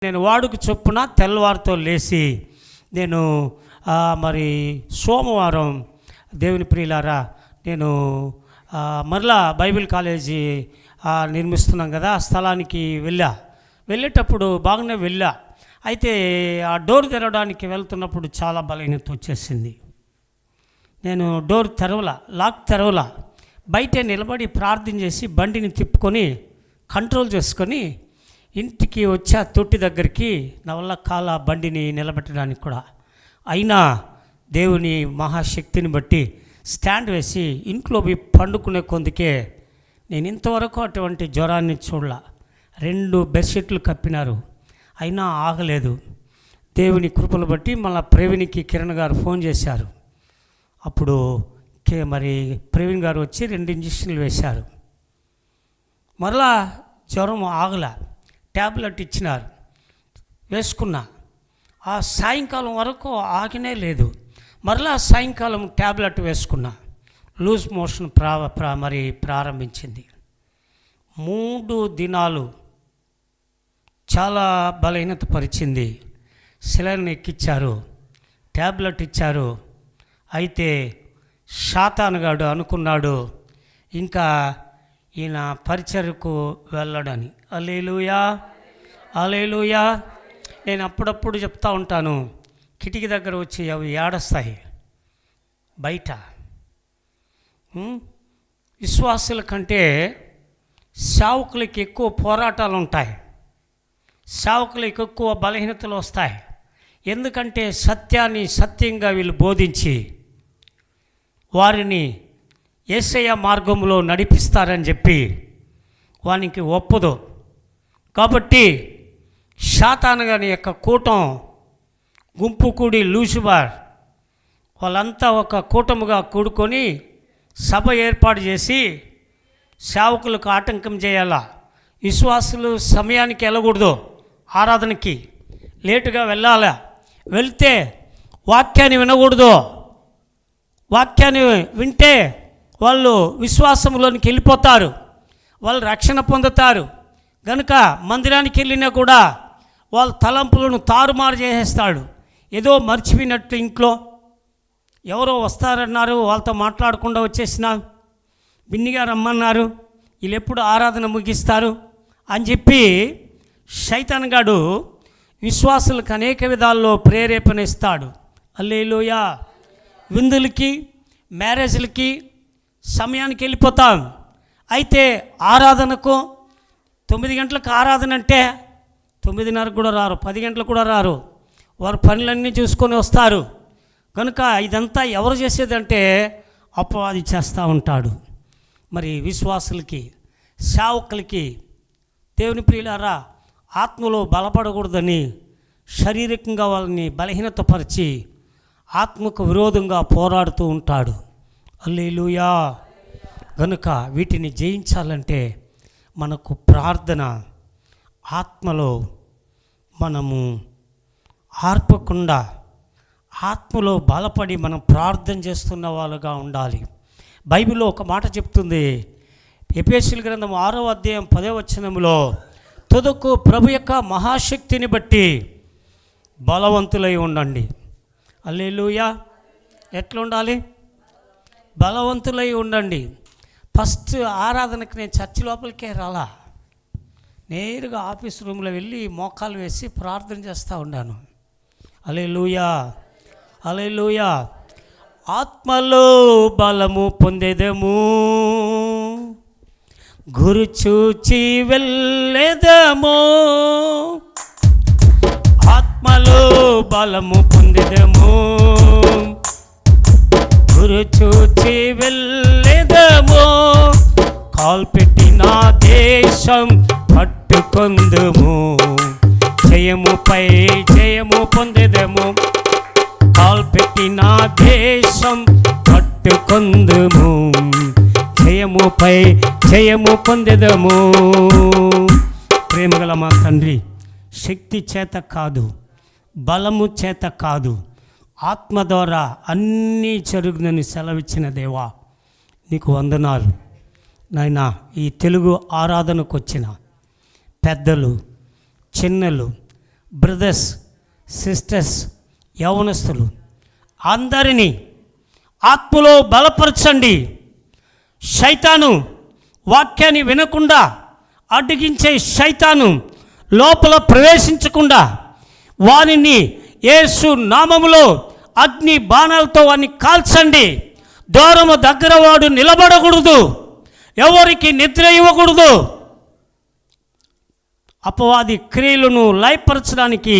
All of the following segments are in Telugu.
నేను వాడుకు చొప్పున తెల్లవారితో లేచి నేను మరి సోమవారం దేవుని ప్రియులారా నేను మరలా బైబిల్ కాలేజీ నిర్మిస్తున్నాం కదా, ఆ స్థలానికి వెళ్ళేటప్పుడు బాగానే వెళ్ళా. అయితే ఆ డోర్ తెరవడానికి వెళ్తున్నప్పుడు చాలా బలహీనత వచ్చేసింది. నేను డోర్ లాక్ తెరవలా, బయటే నిలబడి ప్రార్థన చేసి బండిని తిప్పుకొని కంట్రోల్ చేసుకొని ఇంటికి వచ్చా. తొట్టి దగ్గరికి నా వల్ల బండిని నిలబెట్టడానికి కూడా. అయినా దేవుని మహాశక్తిని బట్టి స్టాండ్ వేసి ఇంట్లో పండుకునే కొందుకే నేను ఇంతవరకు అటువంటి జ్వరాన్ని చూడలా. 2 బెడ్షీట్లు కప్పినారు, అయినా ఆగలేదు. దేవుని కృపను బట్టి మళ్ళీ ప్రవీణ్కి కిరణ్ గారు ఫోన్ చేశారు. అప్పుడు మరి ప్రవీణ్ గారు వచ్చి 2 ఇంజక్షన్లు వేశారు. మరలా జ్వరం ఆగలా. ట్యాబ్లెట్ ఇచ్చినారు, వేసుకున్నా. ఆ సాయంకాలం వరకు ఆగనే లేదు. మరలా సాయంకాలం ట్యాబ్లెట్ వేసుకున్నా. లూజ్ మోషన్ మరి ప్రారంభించింది. 3 దినాలు చాలా బలహీనత పరిచింది. సిలైన్ ఎక్కిచ్చారు, ట్యాబ్లెట్ ఇచ్చారు. అయితే శాతానుగాడు అనుకున్నాడు ఇంకా ఈయన పరిచర్యకు వెళ్ళడని. హల్లెలూయా, హల్లెలూయా. నేను అప్పుడప్పుడు చెప్తా ఉంటాను, కిటికీ దగ్గర వచ్చి అవి ఏడస్తాయి బయట. విశ్వాసుల కంటే సేవకులకి ఎక్కువ పోరాటాలు ఉంటాయి, సేవకులకి ఎక్కువ బలహీనతలు వస్తాయి. ఎందుకంటే సత్యాన్ని సత్యంగా వీళ్ళు బోధించి వారిని యేసయ్య మార్గంలో నడిపిస్తారని చెప్పి వానికి ఒప్పదు. కాబట్టి శాతాను గాని యొక్క కూటం, గుంపు కూడి లూసిఫర్ వాళ్ళంతా ఒక కూటముగా కూడుకొని సభ ఏర్పాటు చేసి సేవకులకు ఆటంకం చేయాలా. విశ్వాసులు సమయానికి వెళ్ళకూడదు, ఆరాధనకి లేటుగా వెళ్ళాలా. వెళ్తే వాక్యాన్ని వినకూడదు, వాక్యాన్ని వింటే వాళ్ళు విశ్వాసంలోనికి వెళ్ళిపోతారు, వాళ్ళు రక్షణ పొందుతారు. కనుక మందిరానికి వెళ్ళినా కూడా వాళ్ళ తలంపులను తారుమారు చేసేస్తాడు. ఏదో మర్చిపోయినట్టు ఇంట్లో ఎవరో వస్తారన్నారు, వాళ్ళతో మాట్లాడకుండా వచ్చేసిన, బిన్నిగా రమ్మన్నారు, వీళ్ళు ఎప్పుడు ఆరాధన ముగిస్తారు అని చెప్పి శైతానుగాడు విశ్వాసులకు అనేక విధాల్లో ప్రేరేపణ ఇస్తాడు. హల్లెలూయా. విందులకి, మ్యారేజ్లకి సమయానికి వెళ్ళిపోతాం. అయితే ఆరాధనకు 9 గంటలకు ఆరాధన అంటే 9:30 కూడా రారు, 10 గంటలకు కూడా రారు. వారు పనులన్నీ చూసుకొని వస్తారు. కనుక ఇదంతా ఎవరు చేసేదంటే అపవాది చేస్తూ ఉంటాడు. మరి విశ్వాసులకి, సేవకులకి, దేవుని ప్రియులారా, ఆత్మలో బలపడకూడదని శారీరకంగా వాళ్ళని బలహీనతపరిచి ఆత్మకు విరోధంగా పోరాడుతూ ఉంటాడు. హల్లెలూయా. కనుక వీటిని జయించాలంటే మనకు ప్రార్థన, ఆత్మలో మనము ఆర్పకుండా ఆత్మలో బలపడి మనం ప్రార్థన చేస్తున్న వాళ్ళుగా ఉండాలి. బైబిల్లో ఒక మాట చెప్తుంది, ఎఫెసీయుల గ్రంథం 6వ అధ్యాయం 10వ వచనంలో, తుదకు ప్రభు యొక్క మహాశక్తిని బట్టి బలవంతులై ఉండండి. హల్లెలూయా. ఎట్లా ఉండాలి? బలవంతులై ఉండండి. ఫస్ట్ ఆరాధనకి నేను చర్చి లోపలికే రాలా, నేరుగా ఆఫీస్ రూమ్లో వెళ్ళి మోకాలు వేసి ప్రార్థన చేస్తూ ఉన్నాను. హల్లెలూయా, హల్లెలూయా. ఆత్మలో బలము పొందేదము, గురు చూచి వెళ్ళేదము. ఆత్మలో బలము పొందేదము, గురు చూచి వెళ్ళేదము. కాల్పెట్టిన దేశం పట్టుకొందుము, జయముపై జయము పొందేదము. కాల్పెట్టిన దేశం పట్టుకొందుము, జయముపై జయము పొందేదము. ప్రేమగల మా తండ్రి, శక్తి చేత కాదు, బలము చేత కాదు, ఆత్మ ద్వారా అన్నీ జరుగునని సెలవిచ్చిన దేవా నీకు వందనాలు నాయనా. ఈ తెలుగు ఆరాధనకు వచ్చిన పెద్దలు, చిన్నలు, బ్రదర్స్, సిస్టర్స్, యవనస్తులు అందరినీ ఆత్మలో బలపరచండి. శైతాను వాక్యాన్ని వినకుండా అడ్డగించే శైతాను లోపల ప్రవేశించకుండా వారిని యేసు నామములో అగ్ని బాణాలతో వారిని కాల్చండి. దూరము దగ్గర వాడు నిలబడకూడదు, ఎవరికి నిద్ర ఇవ్వకూడదు. అపవాది క్రియలను లయపరచడానికి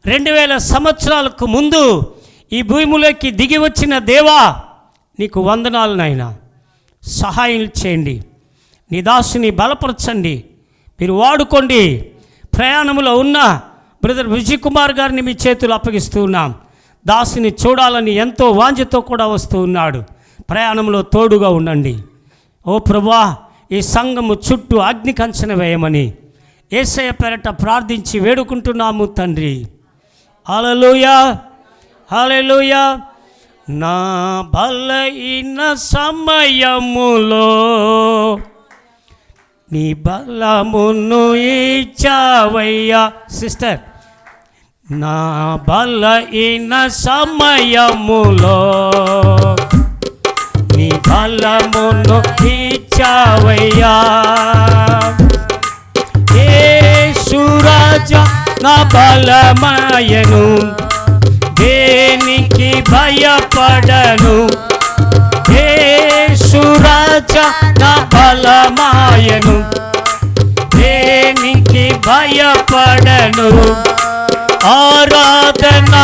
2000 సంవత్సరాలకు ముందు ఈ భూమిలోకి దిగి వచ్చిన దేవా నీకు వందనాలు నాయనా. సహాయం చేయండి, నీ దాసుని బలపరచండి, మీరు వాడుకోండి. ప్రయాణంలో ఉన్న బ్రదర్ విజయ్ కుమార్ గారిని మీ చేతులు అప్పగిస్తూ ఉన్నాం. దాసుని చూడాలని ఎంతో వాంఛతో కూడా వస్తూ ఉన్నాడు. ప్రయాణంలో తోడుగా ఉండండి. ఓ ప్రభువా, ఈ సంఘము చుట్టూ అగ్ని కంచెన వేయమని యేసయ్య పేరట ప్రార్థించి వేడుకుంటున్నాము తండ్రి. హల్లెలూయా, హల్లెలూయా. నా బలహీన సమయములో నీ బలమును ఇచ్చావయ్యా. సిస్టర్, నా బలహీన సమయములో నీ బలమును ఇచ్చావయ్యా. యేసు రాజా నా బలమాయను, దేనికి భయపడను. యేసు రాజా నా బలమాయను, దేనికి భయపడను. ఆరాధన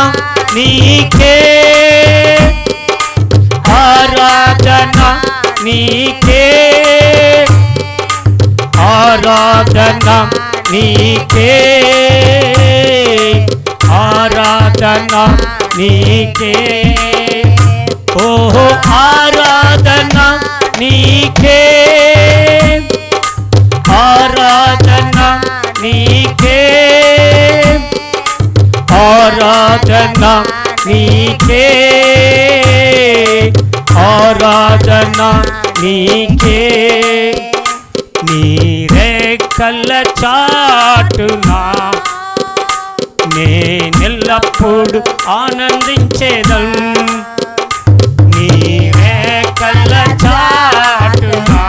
నీకే, ఆరాధన నీకే, ఆరాధన నీకే, ఆరాధన నీకే. ఓహో ఆరాధన నీకే, ఆరాధన నీకే, ఆరాధన నీకే, ఆరాధన నీకే. నీరే కళ్ళ చాటునా నేనెల్లప్పుడు ఆనందించేదను. నీరే కళ్ళ చాటునా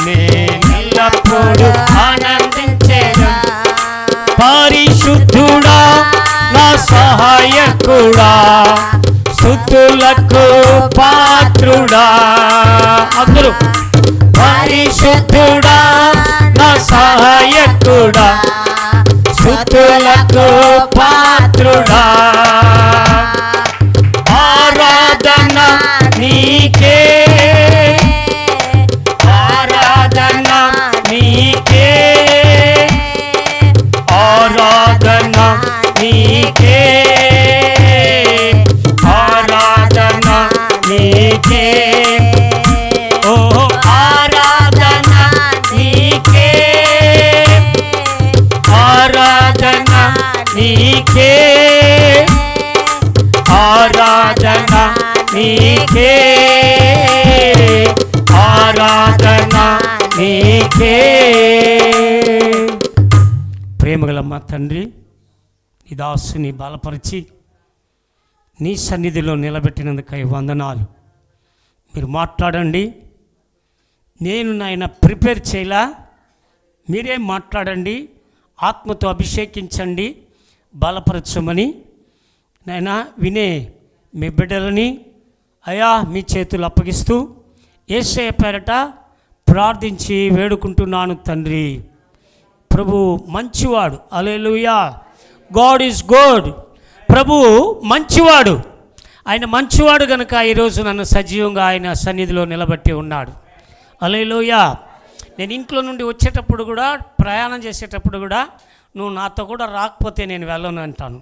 నేనెల్లప్పుడు ఆనందించేదను. పరిశుద్ధుడా నా సహాయకుడా, స్తుతులకు పాత్రుడా. అందరూ పరిశుద్ధుడా నా సహాయకుడా, స్తుతులకు పాత్రుడా. ఆరాధన నీకే, ఆరాధన నీకే, ఆరాధన నీకే, ఆరాధన నీకే. ఓ ఆరాధన నీకే, ఆరాధన నీకే, ఆరాధన నీకే, ఆరాధన నీకే. ప్రేమగలమ్మ తండ్రి, నీ దాసుని బలపరిచి నీ సన్నిధిలో నిలబెట్టినందుకై వందనాలు. మీరు మాట్లాడండి, నేను నాయన ప్రిపేర్ చేయలా, మీరే మాట్లాడండి. ఆత్మతో అభిషేకించండి, బలపరచమని నాయన వినే మీ బిడ్డలని అయా మీ చేతులు అప్పగిస్తూ యేసయ్య పేరట ప్రార్థించి వేడుకుంటున్నాను తండ్రి. ప్రభు మంచివాడు. హల్లెలూయా. God is good. ప్రభు మంచివాడు. ఆయన మంచివాడు కనుక ఈరోజు నన్ను సజీవంగా ఆయన సన్నిధిలో నిలబెట్టి ఉన్నాడు. హల్లెలూయా. నేను ఇంట్లో నుండి వచ్చేటప్పుడు కూడా, ప్రయాణం చేసేటప్పుడు కూడా, నువ్వు నాతో కూడా రాకపోతే నేను వెళ్ళను అంటాను.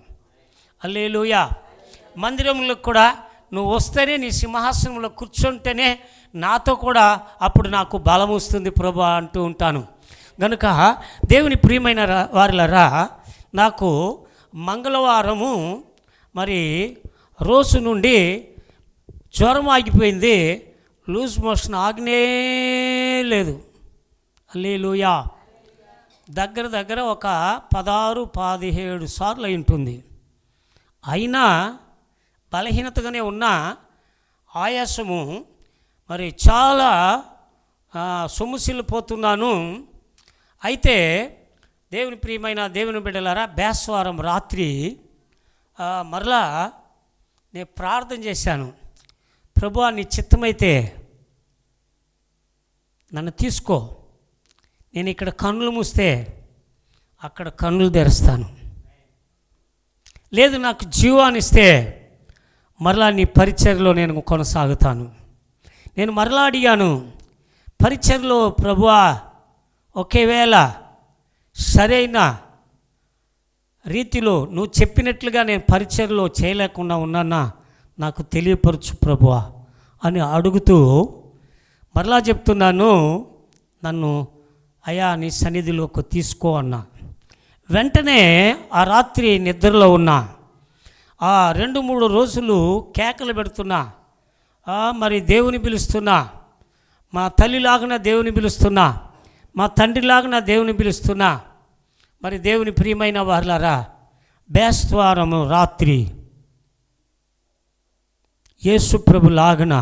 హల్లెలూయా. మందిరంలో కూడా నువ్వు వస్తేనే, నీ సింహాసనంలో కూర్చుంటేనే నాతో కూడా అప్పుడు నాకు బలం వస్తుంది ప్రభు అంటూ ఉంటాను. కనుక దేవుని ప్రియమైన వారిలరా, నాకు మంగళవారము మరి రోజు నుండి జ్వరం ఆగిపోయింది, లూజ్ మోషన్ ఆగనే లేదు. హల్లెలూయా. దగ్గర దగ్గర ఒక 16-17 సార్లు అయి ఉంటుంది. అయినా బలహీనతగానే ఉన్న ఆయాసము మరి చాలా సొమ్ముసిల్లిపోతున్నాను. అయితే దేవుని ప్రియమైన దేవుని బిడ్డలారా, బేస్తవారం రాత్రి మరలా నేను ప్రార్థన చేశాను. ప్రభువా, నీ చిత్తమైతే నన్ను తీసుకో, నేను ఇక్కడ కన్నులు మూస్తే అక్కడ కన్నులు తెరుస్తాను, లేదు నాకు జీవాన్ని ఇస్తే మరలా నీ పరిచర్యలో నేను కొనసాగుతాను. నేను మరలా అడిగాను, పరిచర్యలో ప్రభువా ఒకేవేళ సరైన రీతిలో నువ్వు చెప్పినట్లుగా నేను పరిచర్యలో చేయలేకుండా ఉన్నానా నాకు తెలియపరచు ప్రభువా అని అడుగుతూ మరలా చెప్తున్నాను, నన్ను అయ్యా నీ సన్నిధిలోకి తీసుకో అన్నా. వెంటనే ఆ రాత్రి నిద్రలో ఉన్నా. 2-3 రోజులు కేకలు పెడుతున్నా, మరి దేవుని పిలుస్తున్నా, మా తల్లిలాగా దేవుని పిలుస్తున్నా, మా తండ్రిలాగా దేవుని పిలుస్తున్నా. మరి దేవుని ప్రియమైన వారులారా, బేస్తవారము రాత్రి యేసుప్రభు లాగన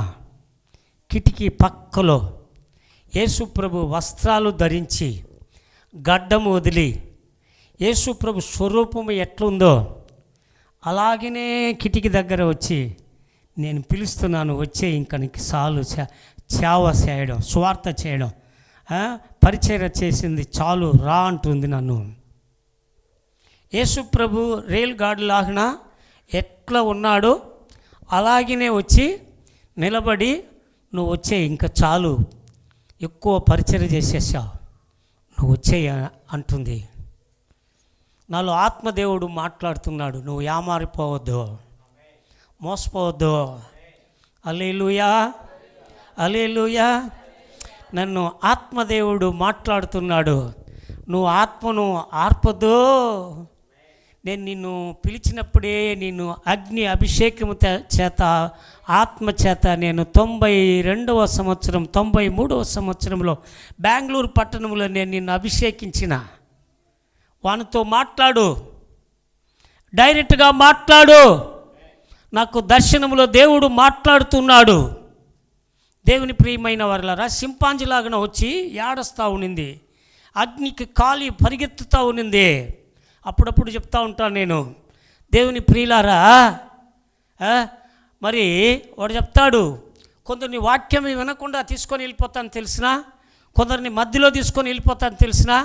కిటికీ పక్కలో యేసుప్రభు వస్త్రాలు ధరించి గడ్డము వదిలి యేసుప్రభు స్వరూపము ఎట్లుందో అలాగనే కిటికీ దగ్గర వచ్చి నేను పిలుస్తున్నాను, వచ్చే ఇంకా నీకు చాలు సేవ చేయడం, స్వార్థ చేయడం, పరిచర్య చేసింది చాలు రా అంటుంది నన్ను. యేసుప్రభు రైల్ గార్డ్ లాగిన ఎట్లా ఉన్నాడో అలాగనే వచ్చి నిలబడి నువ్వు వచ్చే ఇంకా చాలు, ఎక్కువ పరిచర్య చేసేసావు, నువ్వు వచ్చే అంటుంది. నాలో ఆత్మదేవుడు మాట్లాడుతున్నాడు, నువ్వు యామారిపోవద్దు, మోసపోవద్దు. హల్లెలూయా, హల్లెలూయా. నన్ను ఆత్మదేవుడు మాట్లాడుతున్నాడు, నువ్వు ఆత్మను ఆర్పొద్దు. నేను నిన్ను పిలిచినప్పుడే నిన్ను అగ్ని అభిషేకము చేత ఆత్మ చేత నేను 92వ సంవత్సరం 93వ సంవత్సరంలో బెంగళూరు పట్టణంలో నేను నిన్ను అభిషేకించిన. వానితో మాట్లాడు, డైరెక్ట్గా మాట్లాడు. నాకు దర్శనంలో దేవుడు మాట్లాడుతున్నాడు. దేవుని ప్రియమైన వారులారా, సింపాంజిలాగా వచ్చి ఏడుస్తూ ఉన్నింది, అగ్నికి కాలి పరిగెత్తుతూ ఉన్నింది. అప్పుడప్పుడు చెప్తా ఉంటాను నేను, దేవుని ప్రియులారా, మరి వాడు చెప్తాడు, కొందరిని వాక్యం వినకుండా తీసుకొని వెళ్ళిపోతాను తెలిసినా, కొందరిని మధ్యలో తీసుకొని వెళ్ళిపోతాను తెలిసినా,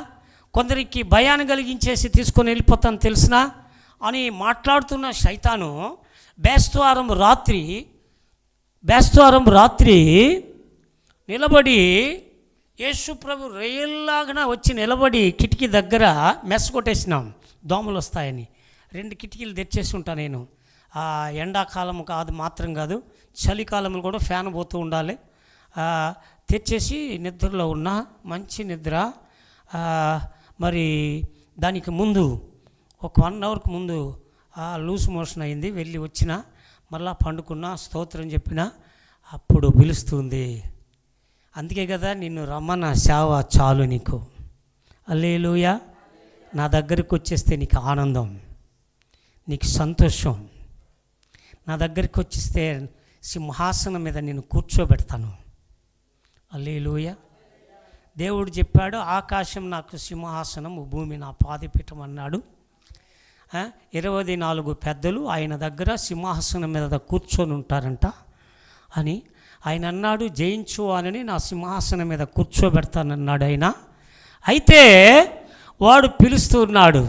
కొందరికి భయాన్ని కలిగించేసి తీసుకొని వెళ్ళిపోతాను తెలిసినా అని మాట్లాడుతున్న శైతాను బేస్తవారం రాత్రి నిలబడి యేసుప్రభు రైల్లాగా వచ్చి నిలబడి కిటికీ దగ్గర మెస్ కొట్టేసినాం, దోమలు వస్తాయని 2 కిటికీలు తెచ్చేసి ఉంటా నేను. ఎండాకాలం కాదు మాత్రం కాదు, చలికాలంలో కూడా ఫ్యాన్ పోతూ ఉండాలి. తెచ్చేసి నిద్రలో ఉన్నా, మంచి నిద్ర. మరి దానికి ముందు ఒక 1 అవర్కి ముందు లూజ్ మోషన్ అయింది, వెళ్ళి వచ్చిన, మళ్ళా పండుకున్నా, స్తోత్రం చెప్పిన. అప్పుడు పిలుస్తుంది, అందుకే కదా నిన్ను రమ్మన్న సేవ చాలు నీకు. హల్లెలూయా. నా దగ్గరికి వచ్చేస్తే నీకు ఆనందం, నీకు సంతోషం. నా దగ్గరికి వచ్చేస్తే సింహాసనం మీద నేను కూర్చోబెడతాను. హల్లెలూయా. దేవుడు చెప్పాడు, ఆకాశం నాకు సింహాసనం, భూమి నా పాదపీఠం అన్నాడు. 24 పెద్దలు ఆయన దగ్గర సింహాసనం మీద కూర్చొని ఉంటారంట అని ఆయన అన్నాడు. జయించు అని నా సింహాసనం మీద కూర్చోబెడతానన్నాడు ఆయన. అయితే వాడు పిలుస్తున్నాడు,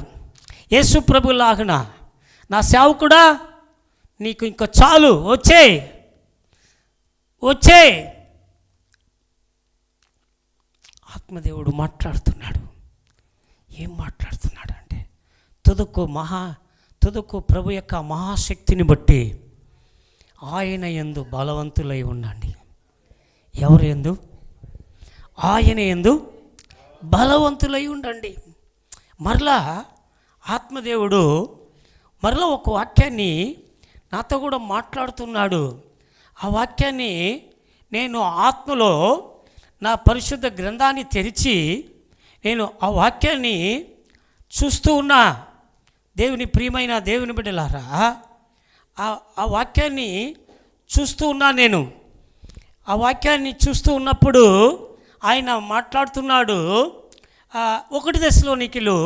యేసు ప్రభు లాగున నా సేవకుడా, నీకు ఇంకా చాలు, వచ్చే. ఆత్మదేవుడు మాట్లాడుతున్నాడు. ఏం మాట్లాడుతున్నాడు అంటే, తుదకు ప్రభు యొక్క మహాశక్తిని బట్టి ఆయన యందు బలవంతులై ఉండండి. ఎవరు యందు? ఆయన యందు బలవంతులై ఉండండి. మరలా ఆత్మదేవుడు మరలా ఒక వాక్యాన్ని నాతో కూడా మాట్లాడుతున్నాడు. ఆ వాక్యాన్ని నేను ఆత్మలో నా పరిశుద్ధ గ్రంథాన్ని తెరిచి నేను ఆ వాక్యాన్ని చూస్తూ ఉన్నా. దేవుని ప్రియమైన దేవుని బిడ్డలారా, ఆ వాక్యాన్ని చూస్తూ ఉన్నా. నేను ఆ వాక్యాన్ని చూస్తూ ఉన్నప్పుడు ఆయన మాట్లాడుతున్నాడు. 1 దశలోనికీలు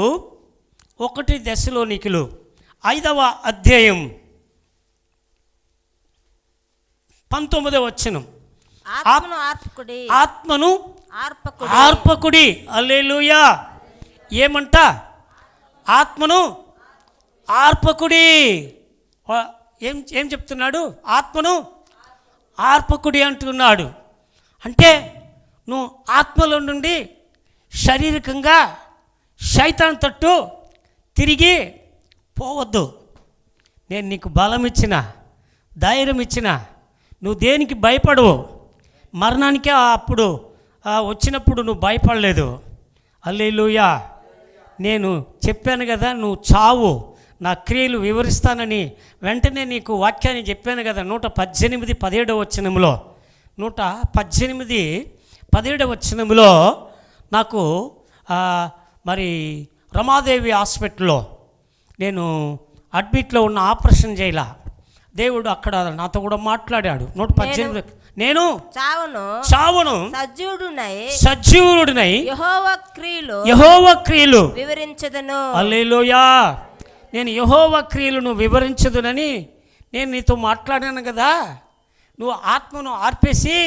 5వ అధ్యాయం 19వ వచనం. ఆత్మను ఆర్పకుడి. హల్లెలూయా. ఏమంట? ఆత్మను ఆర్పకుడి. ఏం చెప్తున్నాడు? ఆత్మను ఆర్పకుడి అంటున్నాడు. అంటే నువ్వు ఆత్మలో నుండి శారీరకంగా శైతాను తట్టు తిరిగి పోవద్దు. నేను నీకు బలం ఇచ్చిన, ధైర్యం ఇచ్చిన, నువ్వు దేనికి భయపడవు. మరణానికే అప్పుడు వచ్చినప్పుడు నువ్వు భయపడలేదు. హల్లెలూయా. నేను చెప్పాను కదా, నువ్వు చావు, నా క్రియలు వివరిస్తానని వెంటనే నీకు వాక్యాన్ని చెప్పాను కదా. 118:17 వచనంలో 118:17 వచనంలో నాకు మరి రమాదేవి హాస్పిటల్లో నేను అడ్మిట్లో ఉన్న, ఆపరేషన్ చేయలా. దేవుడు అక్కడ నాతో కూడా మాట్లాడాడు. 118 నేను చావును సజీవుడునై యెహోవా క్రియలు వివరించదను. హల్లెలూయా. నేను యెహోవా క్రియలను వివరించదునని నేను నీతో మాట్లాడాను కదా. నువ్వు ఆత్మను ఆర్పేసి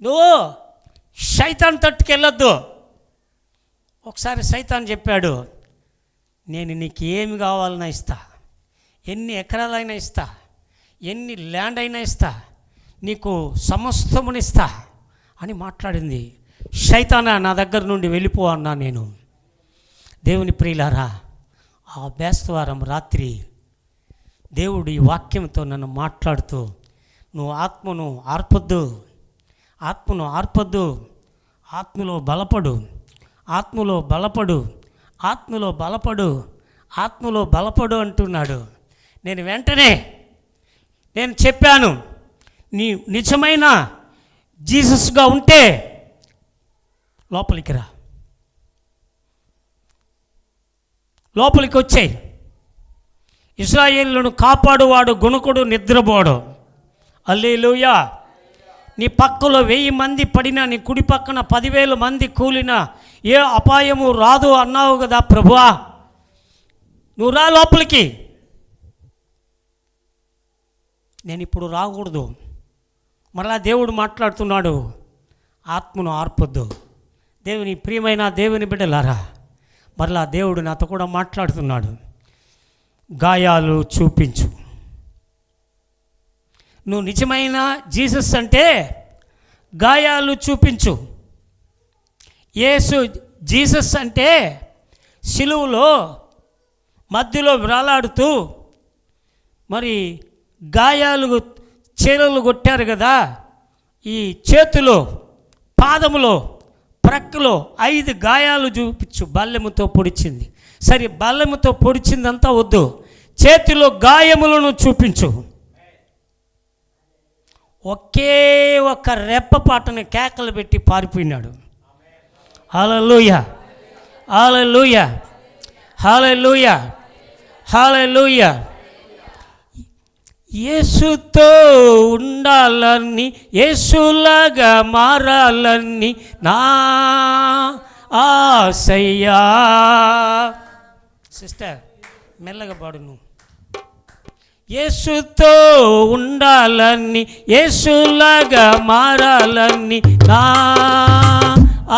నువ్వు శైతాన్ తట్టుకెళ్ళొద్దు. ఒకసారి శైతాన్ చెప్పాడు, నేను నీకు ఏమి కావాలన్నా ఇస్తా, ఎన్ని ఎకరాలైనా ఇస్తా, ఎన్ని ల్యాండ్ అయినా ఇస్తా, నీకు సమస్తమునిస్తా అని మాట్లాడింది. శైతానా, నా దగ్గర నుండి వెళ్ళిపో అన్నా నేను. దేవుని ప్రియులారా, ఆ బేస్తవారం రాత్రి దేవుడు ఈ వాక్యంతో నన్ను మాట్లాడుతూ, నువ్వు ఆత్మను ఆర్పొద్దు, ఆత్మను ఆర్పొద్దు, ఆత్మలో బలపడు, ఆత్మలో బలపడు, ఆత్మలో బలపడు, ఆత్మలో బలపడు అంటున్నాడు. నేను వెంటనే చెప్పాను, నీ నిజమైన జీసస్గా ఉంటే లోపలికి రా, లోపలికి వచ్చాయి. ఇశ్రాయేలును కాపాడువాడు గుణకుడు నిద్రపోడు. హల్లెలూయా. నీ పక్కలో 1000 మంది పడినా, నీ కుడి పక్కన 10,000 మంది కూలినా ఏ అపాయము రాదు అన్నావు కదా ప్రభువా. నువ్వు రా లోపలికి. నేను ఇప్పుడు రాకూడదు. మరలా దేవుడు మాట్లాడుతున్నాడు, ఆత్మను ఆర్పొద్దు. దేవుని ప్రియమైన దేవుని బిడ్డలారా, మరలా దేవుడు నాతో కూడా మాట్లాడుతున్నాడు, గాయాలు చూపించు. నువ్వు నిజమైన జీసస్ అంటే గాయాలు చూపించు. యేసు జీసస్ అంటే సిలువలో మధ్యలో వ్రాలాడుతూ మరి గాయాలు చీరలు కొట్టారు కదా. ఈ చేతిలో, పాదములో, ప్రక్కలో 5 గాయాలు చూపించు. బల్లెముతో పొడిచింది. సరే, బల్లెముతో పొడిచిందంతా వద్దు, చేతిలో గాయములను చూపించు. ఒకే ఒక్క రెప్పపాటని కేకలు పెట్టి పారిపోయినాడు. హల్లెలూయా, హల్లెలూయా, హల్లెలూయా, హల్లెలూయా. యేసుతో ఉండాలని, యేసులాగా మారాలని నా ఆశయ్యా. సిస్టర్ మెల్లగా పాడు నువ్వు. యేసుతో ఉండాలని, యేసులాగా మారాలని నా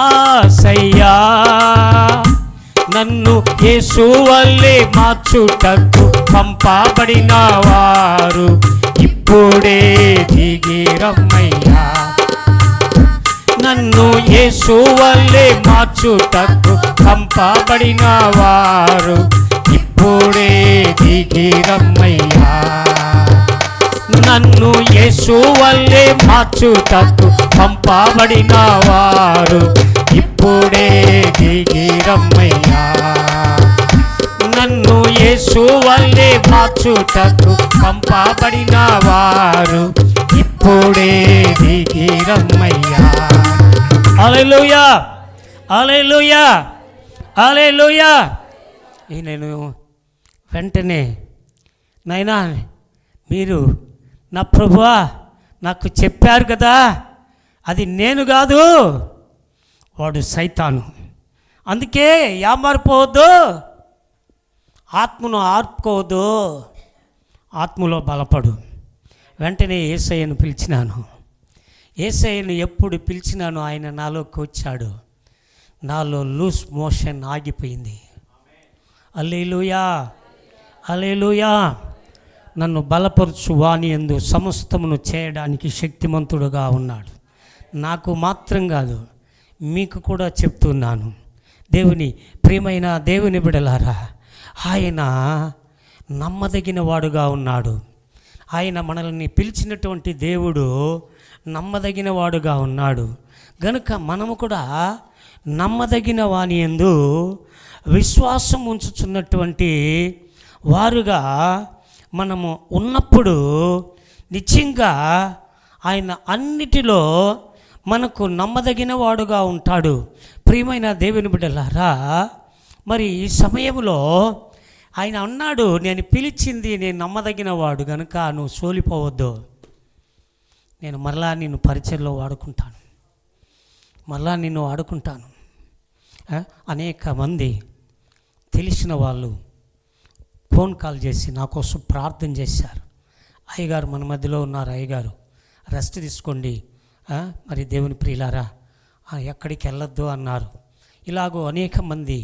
ఆశయ్యా. నన్ను యేసు వల్లే మార్చుటకు పంపబడిన వారు ఇప్పుడే దిగి రమ్మయ్యా. నన్ను యేసు వల్లే మార్చుటకు పంపబడిన వారు ఇప్పుడే దిగి రమ్మయ్యా. నన్ను యేసు వల్లే మార్చుటకు పంపబడిన వారు ఇప్పుడే దిగి రమ్మయ్యా. నన్ను యేసు వల్లే మార్చుటకు పంపబడిన వారు ఇప్పుడే దిగి రమ్మయ్యా. హల్లెలూయా. హల్లెలూయా, హల్లెలూయా. నేను వెంటనే, నాయనా మీరు నా ప్రభువా నాకు చెప్పారు కదా, అది నేను కాదు, వాడు సైతాను. అందుకే యామారిపోవద్దు, ఆత్మను ఆర్పుకోవద్దు, ఆత్మలో బలపడు. వెంటనే యేసయ్యను పిలిచినాను. యేసయ్యను ఎప్పుడు పిలిచినాను ఆయన నాలోకి వచ్చాడు. నాలో లూస్ మోషన్ ఆగిపోయింది. హల్లెలూయా, హల్లెలూయా. నన్ను బలపరచు వాని యందు సమస్తమును చేయడానికి శక్తిమంతుడుగా ఉన్నాడు. నాకు మాత్రం కాదు, మీకు కూడా చెప్తున్నాను. దేవుని ప్రియమైన దేవుని బిడ్డలారా, ఆయన నమ్మదగిన వాడుగా ఉన్నాడు. ఆయన మనల్ని పిలిచినటువంటి దేవుడు నమ్మదగిన వాడుగా ఉన్నాడు. గనుక మనము కూడా నమ్మదగిన వాని యందు విశ్వాసం ఉంచుచున్నటువంటి వారుగా మనము ఉన్నప్పుడు నిశ్చయంగా ఆయన అన్నిటిలో మనకు నమ్మదగిన వాడుగా ఉంటాడు. ప్రియమైన దేవుని బిడ్డలారా, మరి ఈ సమయంలో ఆయన అన్నాడు, నేను పిలిచింది నేను నమ్మదగిన వాడు కనుక నువ్వు సోలిపోవద్దు, నేను మరలా నిన్ను పరిచయంలో వాడుకుంటాను, మరలా నిన్ను వాడుకుంటాను. అనేక మంది తెలిసిన వాళ్ళు ఫోన్ కాల్ చేసి నా కోసం ప్రార్థన చేశారు. అయ్యగారు మన మధ్యలో ఉన్నారు, అయ్యగారు రెస్ట్ తీసుకోండి, మరి దేవుని ప్రియులారా ఎక్కడికి వెళ్ళొద్దు అన్నారు. ఇలాగో అనేక మంది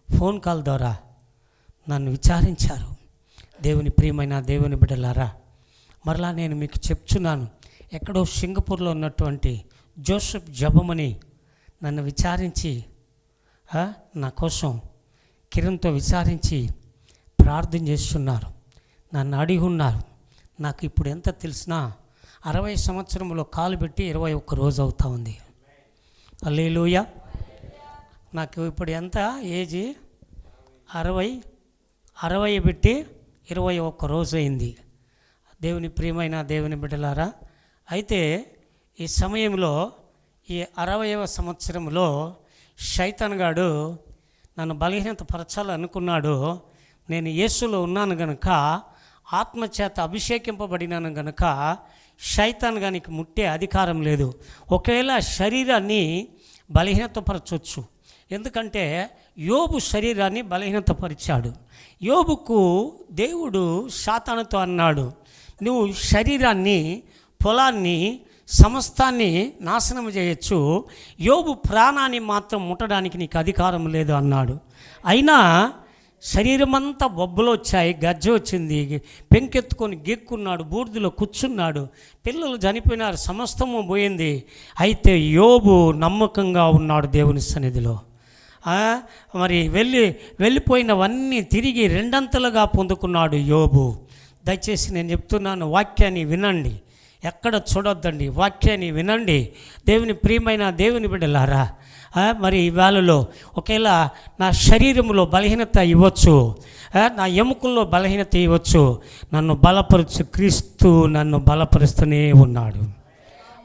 ఫోన్ కాల్ ద్వారా నన్ను విచారించారు. దేవుని ప్రియమైన దేవుని బిడ్డలారా, మరలా నేను మీకు చెప్తున్నాను, ఎక్కడో సింగపూర్లో ఉన్నటువంటి జోసెఫ్ జబమని నన్ను విచారించి నా కోసం కిరణ్తో విచారించి ప్రార్థన చేస్తున్నారు, నన్ను అడిగి ఉన్నారు. నాకు ఇప్పుడు ఎంత తెలిసినా 60 సంవత్సరంలో కాలు పెట్టి 21 రోజు అవుతా ఉంది. హల్లెలూయా. నాకు ఇప్పుడు ఎంత ఏజీ? 60 పెట్టి 21 రోజు అయింది. దేవుని ప్రియమైన దేవుని బిడ్డలారా, అయితే ఈ సమయంలో ఈ 60వ సంవత్సరంలో శైతాన్ గాడు నన్ను బలహీనత పరచాలనుకున్నాడు. నేను యేసులో ఉన్నాను గనుక, ఆత్మచేత అభిషేకింపబడినాను గనుక శైతాన్ గానికి ముట్టే అధికారం లేదు. ఒకవేళ శరీరాన్ని బలహీనతపరచవచ్చు. ఎందుకంటే యోబు శరీరాన్ని బలహీనతపరిచాడు. యోబుకు దేవుడు సాతానుతో అన్నాడు, నువ్వు శరీరాన్ని, పొలాన్ని, సమస్తాన్ని నాశనం చేయొచ్చు, యోబు ప్రాణాన్ని మాత్రం ముట్టడానికి నీకు అధికారం లేదు అన్నాడు. అయినా శరీరం అంతా బొబ్బలు వచ్చాయి, గజ్జ వచ్చింది, పెంకెత్తుకొని గెక్కున్నాడు, బూడిదలో కూర్చున్నాడు, పిల్లలు చనిపోయినారు, సమస్తము పోయింది. అయితే యోబు నమ్మకంగా ఉన్నాడు దేవుని సన్నిధిలో. మరి వెళ్ళిపోయినవన్నీ తిరిగి రెండంతలుగా పొందుకున్నాడు యోబు. దయచేసి నేను చెప్తున్నాను, వాక్యాన్ని వినండి, ఎక్కడ చూడొద్దండి, వాక్యాన్ని వినండి. దేవుని ప్రియమైన దేవుని బిడ్డలారా, మరి ఈ వేళలో ఒకేలా నా శరీరంలో బలహీనత ఇవ్వచ్చు, నా ఎముకల్లో బలహీనత ఇవ్వచ్చు, నన్ను బలపరచు క్రీస్తు నన్ను బలపరుస్తూనే ఉన్నాడు.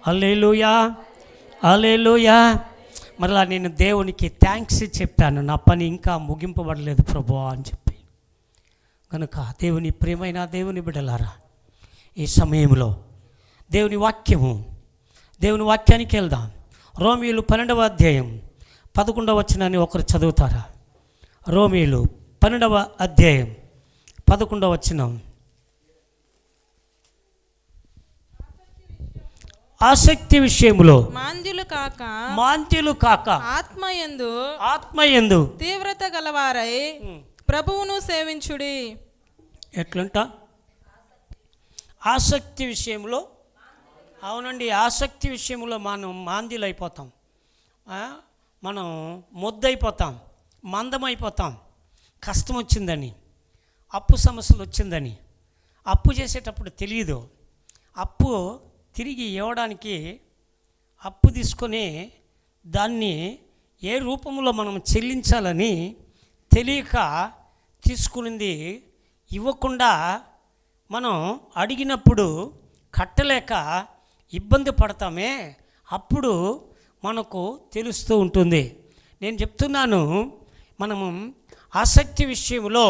హల్లెలూయా, హల్లెలూయా. మరలా నేను దేవునికి థ్యాంక్స్ చెప్పాను, నా పని ఇంకా ముగింపబడలేదు ప్రభువా అని చెప్పి. కనుక దేవుని ప్రియమైన దేవుని బిడ్డలారా, ఈ సమయంలో దేవుని వాక్యానికి వెళ్దాం. రోమీయులు 12వ అధ్యాయం 11వ వచనాన్ని ఒకరు చదువుతారా? రోమీయులు 12వ అధ్యాయం 11వ వచనం. ఆసక్తి విషయములో మాంద్యులు కాక ఆత్మయందు తీవ్రత గలవారై ప్రభువును సేవించుడి. ఎట్లంట? ఆసక్తి విషయంలో, అవునండి, ఆసక్తి విషయంలో మనం మాంద్యులైపోతాం, మనం మొద్దైపోతాం, మందమైపోతాం. కష్టం వచ్చిందని, అప్పు సమస్యలు వచ్చిందని, అప్పు చేసేటప్పుడు తెలియదు, అప్పు తిరిగి ఇవ్వడానికి అప్పు తీసుకొని దాన్ని ఏ రూపంలో మనం చెల్లించాలని తెలియక తీసుకునింది ఇవ్వకుండా మనం అడిగినప్పుడు కట్టలేక ఇబ్బంది పడతామే, అప్పుడు మనకు తెలుస్తూ ఉంటుంది. నేను చెప్తున్నాను, మనము ఆసక్తి విషయంలో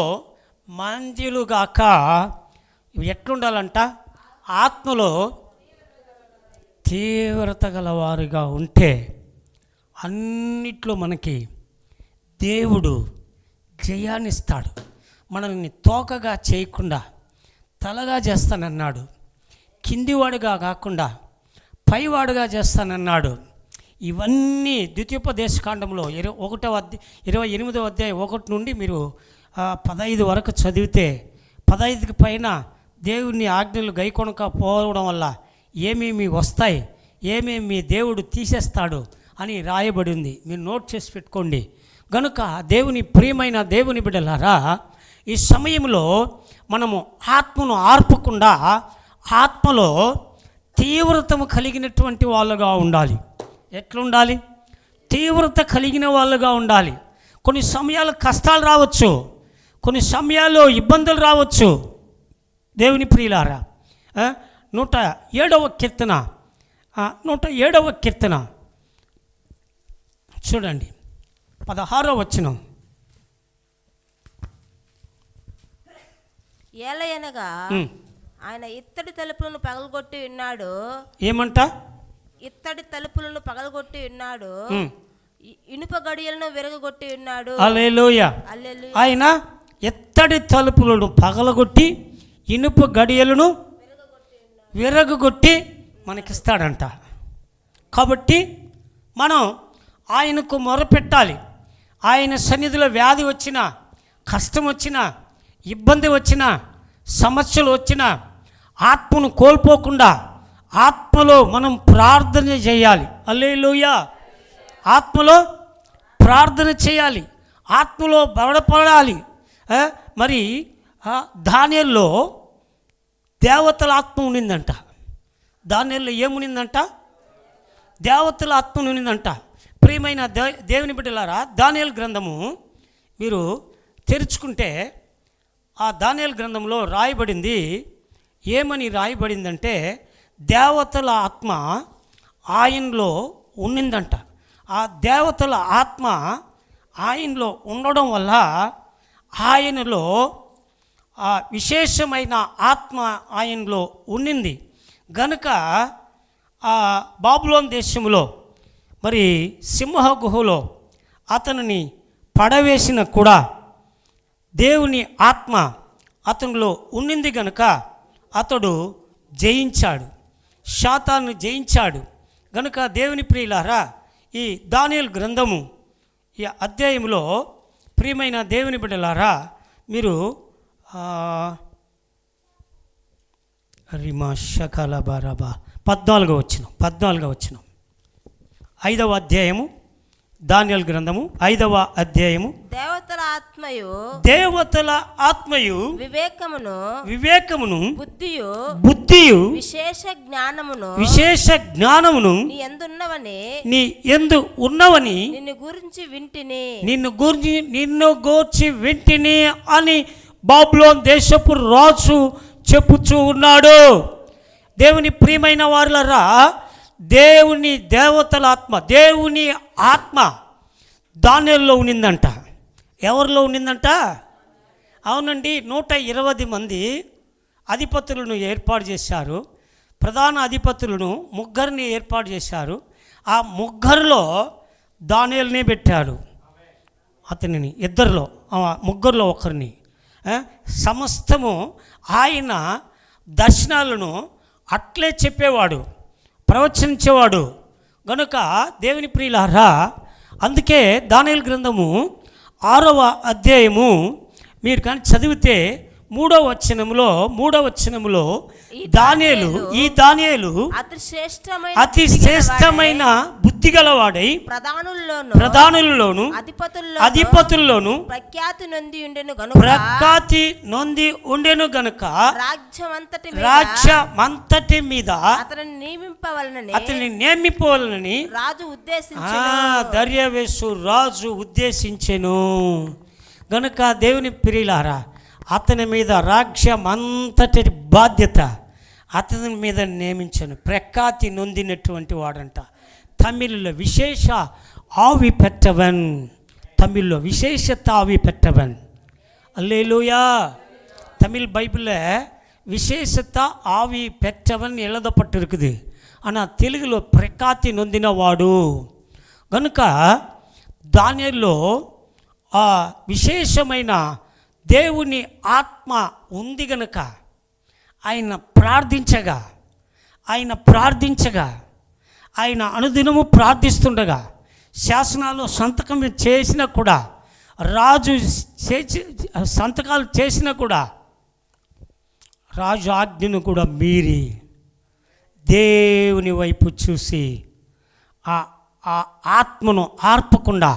మందిలుగాక ఎట్లుండాలంట? ఆత్మలో తీవ్రత గలవారుగా ఉంటే అన్నిట్లో మనకి దేవుడు జయాన్నిస్తాడు. మనల్ని తోకగా చేయకుండా తలగా చేస్తానన్నాడు. కిందివాడుగా కాకుండా పైవాడుగా చేస్తానన్నాడు. ఇవన్నీ ద్వితీయోపదేశకాండంలో 28వ అధ్యాయం 1 నుండి మీరు 15 వరకు చదివితే 15కి పైన దేవుని ఆజ్ఞలు గైకొనకపోవడం వల్ల ఏమేమి వస్తాయి, ఏమేమి దేవుడు తీసేస్తాడు అని రాయబడింది. మీరు నోట్ చేసి పెట్టుకోండి. గనుక దేవుని ప్రియమైన దేవుని బిడ్డలారా, ఈ సమయంలో మనము ఆత్మను ఆర్పకుండా ఆత్మలో తీవ్రతము కలిగినటువంటి వాళ్ళుగా ఉండాలి. ఎట్లుండాలి? తీవ్రత కలిగిన వాళ్ళుగా ఉండాలి. కొన్ని సమయాలు కష్టాలు రావచ్చు, కొన్ని సమయాల్లో ఇబ్బందులు రావచ్చు. దేవుని ప్రియులారా, 107వ కీర్తన 107వ కీర్తన చూడండి, 16వ వచనం. ఏలయనగా ఆయన ఇత్తడి తలుపులను పగలగొట్టి ఉన్నాడు. ఏమంట? ఇత్తడి తలుపులను పగలగొట్టి ఉన్నాడు, ఇనుప గడియలను విరగొట్టి ఉన్నాడు. హల్లెలూయా. ఆయన ఇత్తడి తలుపులను పగలగొట్టి ఇనుప గడియలను విరగొట్టి మనకిస్తాడంట. కాబట్టి మనం ఆయనకు మొరపెట్టాలి. ఆయన సన్నిధిలో వ్యాధి వచ్చినా, కష్టం వచ్చినా, ఇబ్బంది వచ్చినా, సమస్యలు వచ్చినా ఆత్మను కోల్పోకుండా ఆత్మలో మనం ప్రార్థన చేయాలి. హల్లెలూయా. ఆత్మలో ప్రార్థన చేయాలి, ఆత్మలో బలపడాలి. మరి దానియేలులో దేవతల ఆత్మ ఉండిందంట. దానియేలులో ఏమునిందంట? దేవతల ఆత్మ ఉండిందంట. ప్రియమైన దేవుని బిడ్డలారా, దానియేలు గ్రంథము మీరు తెరుచుకుంటే ఆ దానియేలు గ్రంథంలో రాయబడింది. ఏమని రాయబడిందంటే, దేవతల ఆత్మ ఆయనలో ఉండిందంట. ఆ దేవతల ఆత్మ ఆయనలో ఉండడం వల్ల ఆయనలో ఆ విశేషమైన ఆత్మ ఆయనలో ఉండింది. గనుక ఆ బాబులోన్ దేశంలో మరి సింహ గుహలో అతనిని పడవేసిన కూడా దేవుని ఆత్మ అతనిలో ఉండింది. గనుక అతడు జయించాడు, శాతాన్ని జయించాడు. గనుక దేవుని ప్రియులారా, ఈ దానియేలు గ్రంథము ఈ అధ్యాయంలో ప్రియమైన దేవుని బిడ్డలారా, మీరు రిమా షకల బరబా 14వ వచనం 5వ అధ్యాయము దానియేలు గ్రంథము 5వ అధ్యాయము. దేవతల ఆత్మయు వివేకమును బుద్ధియు విశేష జ్ఞానమును నీ యందు ఉన్నవని నిన్ను గూర్చి వింటిని అని బాబులోన్ దేశపు రాజు చెప్పుచూ ఉన్నాడు. దేవుని ప్రియమైన వారులారా, దేవతల ఆత్మ, దేవుని ఆత్మ దానియేలులో ఉండిందంట. ఎవరిలో ఉండిందంట? అవునండి, 120 మంది అధిపతులను ఏర్పాటు చేశారు. ప్రధాన అధిపతులను 3 ఏర్పాటు చేశారు. ఆ 3లో దానియేలునే పెట్టాడు. అతనిని 2లో 3లో ఒకరిని. సమస్తము ఆయన దర్శనాలను అట్లే చెప్పేవాడు, ప్రవచించేవాడు. గనుక దేవుని ప్రియులారా, అందుకే దానియేలు గ్రంథము 6వ అధ్యాయము మీరు కానీ చదివితే 3వ వచనములో దానియేలు అతి శ్రేష్టమైన బుద్ధి గలవాడై ప్రధానుల్లోను అధిపతుల్లోను ప్రఖ్యాతి నొంది ఉండెను గనుక రాజ్యమంతటి మీద అతన్ని నియమింపవలనని దర్యావేషు రాజు ఉద్దేశించెను. గనుక దేవుని ప్రియులారా, అతని మీద రాజ్యమంతటి బాధ్యత అతని మీద నియమించను. ప్రఖ్యాతి నొందినటువంటి వాడంట. తమిళలో విశేష ఆవి పెట్టవన్, తమిళ్లో విశేషత ఆవి పెట్టవన్. அல்லேலூயா. தமிழ் பைபிளில் విశేషత ఆవి పెట్టవన్ எழுதப்பட்டிருக்குது. ஆனால் తెలుగులో ప్రఖ్యాతి నొందినవాడు కనుక దానిలో ఆ విశేషమైన దేవుని ఆత్మ ఉంది గనుక ఆయన ప్రార్థించగా ఆయన అనుదినము ప్రార్థిస్తుండగా శాసనాలు సంతకం చేసినా కూడా, రాజు సంతకాలు చేసినా కూడా, రాజు ఆజ్ఞను కూడా మీరి దేవుని వైపు చూసి ఆ ఆత్మను ఆర్పకుండా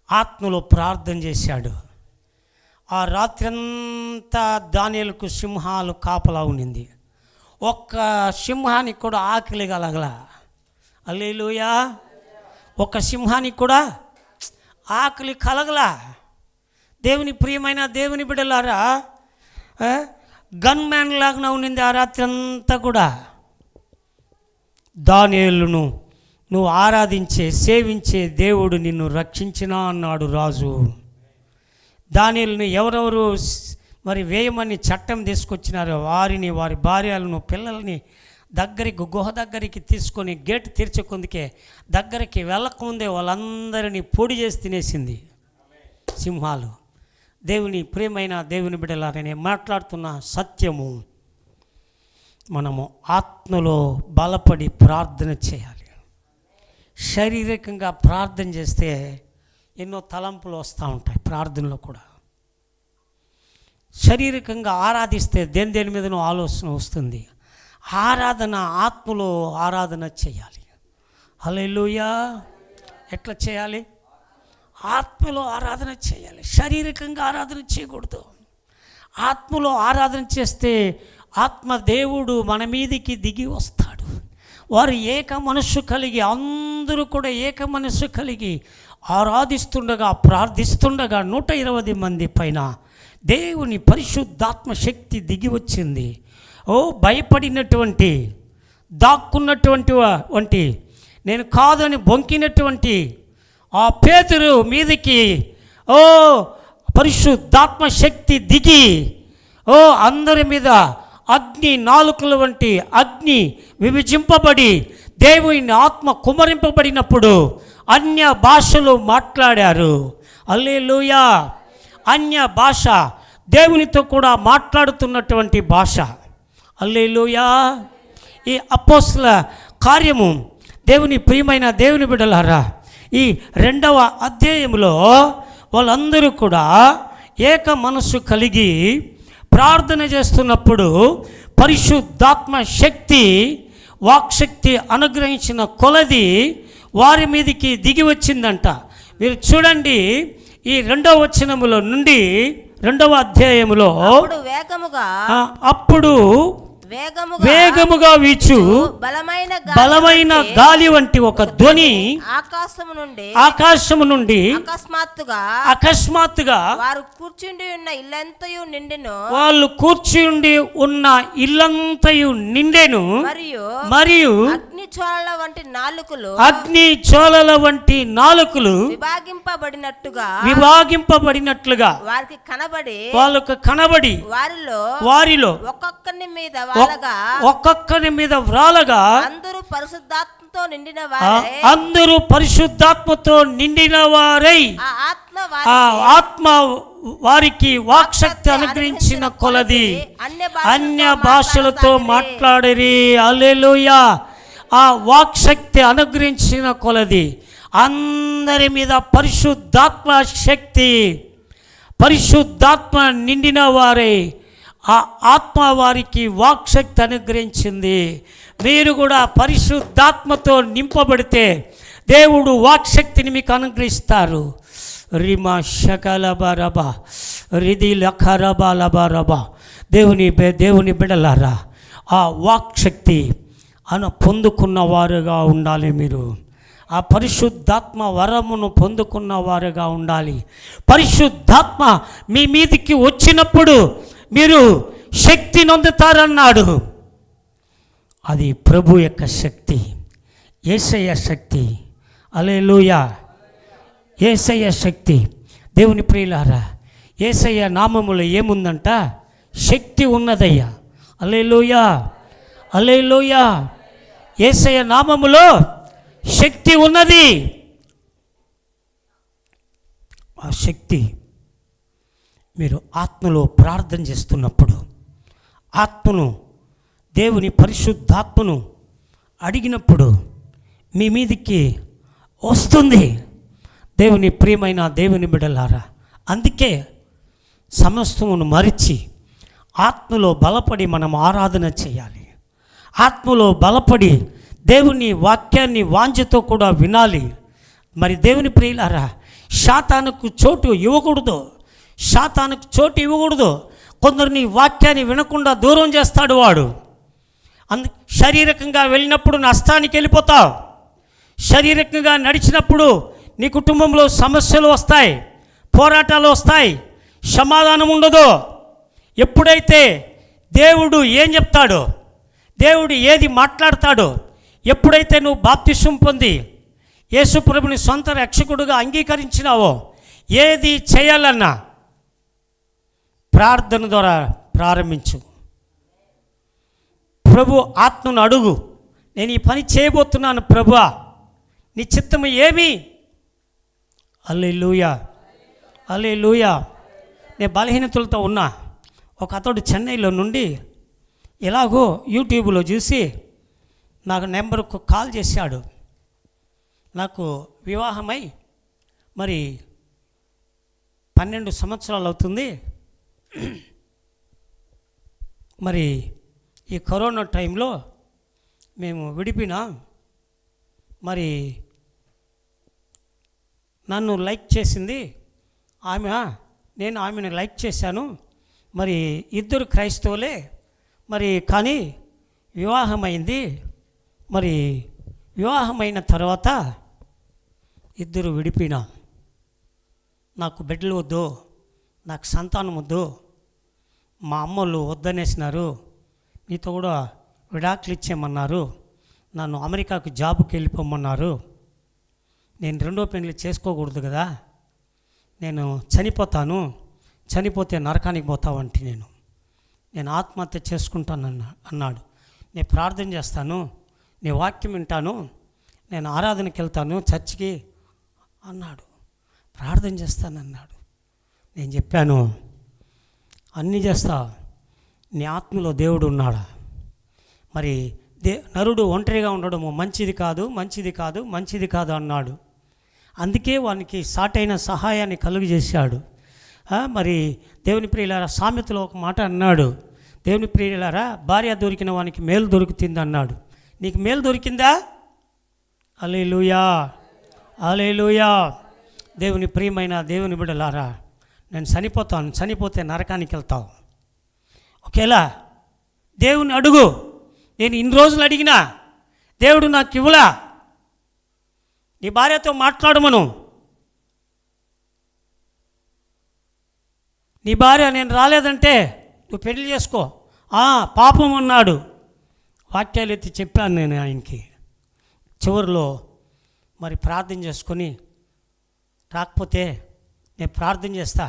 ఆత్మలో ప్రార్థన చేశాడు. ఆ రాత్రంతా దానియేలుకు సింహాలు కాపలా ఉండింది. ఒక్క సింహానికి కూడా ఆకలి కలగల. హల్లెలూయా. ఒక సింహానికి కూడా ఆకలి కలగల. దేవుని ప్రియమైన దేవుని బిడ్డలారా, గన్ మ్యాన్ లాగా ఉండింది ఆ రాత్రి అంతా కూడా. దానియేలును నువ్వు ఆరాధించే సేవించే దేవుడు నిన్ను రక్షించినా అన్నాడు రాజు. దానియేలును ఎవరెవరు మరి వేయమని చట్టం తీసుకొచ్చినారో వారిని, వారి భార్యలను, పిల్లల్ని గుహ దగ్గరికి తీసుకొని గేటు తీర్చకుందుకే దగ్గరికి వెళ్ళకముందే వాళ్ళందరినీ పొడి చేసి తినేసింది సింహాలు. దేవుని ప్రియమైన దేవుని బిడ్డలారా, నేను మాట్లాడుతున్న సత్యము, మనము ఆత్మలో బలపడి ప్రార్థన చేయాలి. శారీరకంగా ప్రార్థన చేస్తే ఎన్నో తలంపులు వస్తూ ఉంటాయి. ప్రార్థనలో కూడా శారీరకంగా ఆరాధిస్తే దేని మీదనో ఆలోచన వస్తుంది. ఆరాధన ఆత్మలో ఆరాధన చేయాలి. హల్లెలూయా. ఎట్లా చేయాలి? ఆత్మలో ఆరాధన చేయాలి. శారీరకంగా ఆరాధన చేయకూడదు. ఆత్మలో ఆరాధన చేస్తే ఆత్మదేవుడు మన మీదికి దిగి వస్తాడు. వారు ఏక మనస్సు కలిగి, అందరూ కూడా ఏక మనస్సు కలిగి ఆరాధిస్తుండగా, ప్రార్థిస్తుండగా 120 మంది పైన దేవుని పరిశుద్ధాత్మ శక్తి దిగి వచ్చింది. భయపడినటువంటి, దాక్కున్నటువంటి, నేను కాదని బొంకినటువంటి ఆ పేతురు మీదికి పరిశుద్ధాత్మ శక్తి దిగి అందరి మీద అగ్ని నాలుకల వంటి అగ్ని విభజింపబడి దేవుని ఆత్మ కుమ్మరింపబడినప్పుడు అన్య భాషలు మాట్లాడారు. హల్లెలూయా. అన్య భాష దేవునితో కూడా మాట్లాడుతున్నటువంటి భాష. హల్లెలూయా. ఈ అపోస్తల కార్యము, దేవుని ప్రియమైన దేవుని బిడ్డలారా, ఈ 2వ అధ్యాయంలో వాళ్ళందరూ కూడా ఏక మనస్సు కలిగి ప్రార్థన చేస్తున్నప్పుడు పరిశుద్ధాత్మ శక్తి, వాక్శక్తి అనుగ్రహించిన కొలది వారి మీదికి దిగి వచ్చిందంట. మీరు చూడండి, ఈ 2వ వచనములో నుండి 2వ అధ్యాయములో అప్పుడు వేగముగా వీచు బలమైన గాలి వంటి ఒక ధ్వని ఆకాశము నుండి అకస్మాత్తుగా వాళ్ళు కూర్చుండి ఉన్న ఇల్లంతయు నిండెను. మరియు అగ్ని జ్వాలల వంటి నాలుకలు విభాగింపబడినట్లుగా వాళ్ళకు కనబడి వారిలో ఒక్కొక్కరి మీద వ్రాలగా అందరూ పరిశుద్ధాత్మతో నిండిన వారై ఆ ఆత్మ వారికి వాక్శక్తి అనుగ్రహించిన కొలది అన్య భాషలతో మాట్లాడిరి. హల్లెలూయా. ఆ వాక్శక్తి అనుగ్రహించిన కొలది అందరి మీద పరిశుద్ధాత్మ శక్తి, పరిశుద్ధాత్మ నిండిన వారై ఆ ఆత్మ వారికి వాక్శక్తి అనుగ్రహించింది. మీరు కూడా పరిశుద్ధాత్మతో నింపబడితే దేవుడు వాక్శక్తిని మీకు అనుగ్రహిస్తారు. రిమా శకలబరబ రిది లఖరబలబరబ. దేవుని బిడలారా, ఆ వాక్శక్తి పొందుకున్న వారుగా ఉండాలి. మీరు ఆ పరిశుద్ధాత్మ వరమును పొందుకున్న వారుగా ఉండాలి. పరిశుద్ధాత్మ మీ మీదికి వచ్చినప్పుడు మీరు శక్తి నొందుతారన్నాడు. అది ప్రభు యొక్క శక్తి, యేసయ్య శక్తి. హల్లెలూయా. యేసయ్య శక్తి. దేవుని ప్రియులారా, యేసయ్య నామములో ఏముందంట? శక్తి ఉన్నదయ్యా. హల్లెలూయా, హల్లెలూయా. యేసయ్య నామములో శక్తి ఉన్నది. ఆ శక్తి మీరు ఆత్మలో ప్రార్థన చేస్తున్నప్పుడు, ఆత్మను, దేవుని పరిశుద్ధాత్మను అడిగినప్పుడు మీ మీదికి వస్తుంది. దేవుని ప్రియమైన దేవుని బిడ్డలారా, అందుకే సమస్తమును మరిచి ఆత్మలో బలపడి మనం ఆరాధన చేయాలి. ఆత్మలో బలపడి దేవుని వాక్యాన్ని వాంఛతో కూడా వినాలి. మరి దేవుని ప్రియులారా, శాతానుకు చోటు ఇవ్వకూడదు. శాతానుకు చోటు ఇవ్వకూడదు. కొందరిని వాక్యాన్ని వినకుండా దూరం చేస్తాడు వాడు. శారీరకంగా వెళ్ళినప్పుడు నష్టానికి వెళ్ళిపోతావు. శారీరకంగా నడిచినప్పుడు నీ కుటుంబంలో సమస్యలు వస్తాయి, పోరాటాలు వస్తాయి, సమాధానం ఉండదు. ఎప్పుడైతే దేవుడు ఏం చెప్తాడో, దేవుడు ఏది మాట్లాడతాడో, ఎప్పుడైతే నువ్వు బాప్తిసం పొంది యేసు ప్రభుని సొంత రక్షకుడుగా అంగీకరించినావో, ఏది చేయాలన్నా ప్రార్థన ద్వారా ప్రారంభించు. ప్రభు ఆత్మను అడుగు. నేను ఈ పని చేయబోతున్నాను ప్రభువా, నీ చిత్తము ఏమి? హల్లెలూయా, హల్లెలూయా. నేను బలహీనతలతో ఉన్నా. ఒక అతడు చెన్నైలో నుండి ఎలాగో యూట్యూబ్లో చూసి నాకు నెంబర్కు కాల్ చేశాడు. నాకు వివాహమై మరి 12 సంవత్సరాలు అవుతుంది. మరి ఈ కరోనా టైంలో మేము విడిపినాం. మరి నన్ను లైక్ చేసింది ఆమె, నేను ఆమెను లైక్ చేశాను. మరి ఇద్దరు క్రైస్తవులే. మరి కానీ వివాహమైంది. మరి వివాహమైన తర్వాత ఇద్దరు విడిపినాం. నాకు బిడ్డలు వద్దు, నాకు సంతానం వద్దు, మా అమ్మలు వద్దనేసినారు, నీతో కూడా విడాకులు ఇచ్చేయమన్నారు, నన్ను అమెరికాకు జాబ్కి వెళ్ళిపోమన్నారు. నేను రెండో పెళ్లి చేసుకోకూడదు కదా, నేను చనిపోతాను, చనిపోతే నరకానికి పోతావంటే నేను ఆత్మహత్య చేసుకుంటాను అన్నాడు. నేను ప్రార్థన చేస్తాను, నీ వాక్యం వింటాను, నేను ఆరాధనకి వెళ్తాను చర్చికి అన్నాడు. ప్రార్థన చేస్తానన్నాడు. నేను చెప్పాను, అన్నీ చేస్తా, నీ ఆత్మలో దేవుడు ఉన్నాడా? మరి నరుడు ఒంటరిగా ఉండడము మంచిది కాదు, మంచిది కాదు, మంచిది కాదు అన్నాడు. అందుకే వానికి సాటైన సహాయాన్ని కలుగజేశాడు. మరి దేవుని ప్రియులారా, సామెతలో ఒక మాట అన్నాడు, దేవుని ప్రియులారా, భార్య దొరికిన వానికి మేలు దొరుకుతుంది అన్నాడు. నీకు మేలు దొరికిందా? హల్లెలూయా, హల్లెలూయా. దేవుని ప్రియమైన దేవుని బిడ్డలారా, నేను చనిపోతాను, చనిపోతే నరకానికి వెళ్తావు. ఒకేలా దేవుని అడుగు. నేను ఇన్ని రోజులు అడిగినా దేవుడు నాకు ఇవ్వలా. నీ భార్యతో మాట్లాడమను. నీ భార్య నేను రాలేదంటే నువ్వు పెళ్లి చేసుకో. పాపం అన్నాడు. వాక్యాలు ఎత్తి చెప్పాను నేను ఆయనకి. చివరిలో మరి ప్రార్థన చేసుకొని, రాకపోతే నేను ప్రార్థన చేస్తా.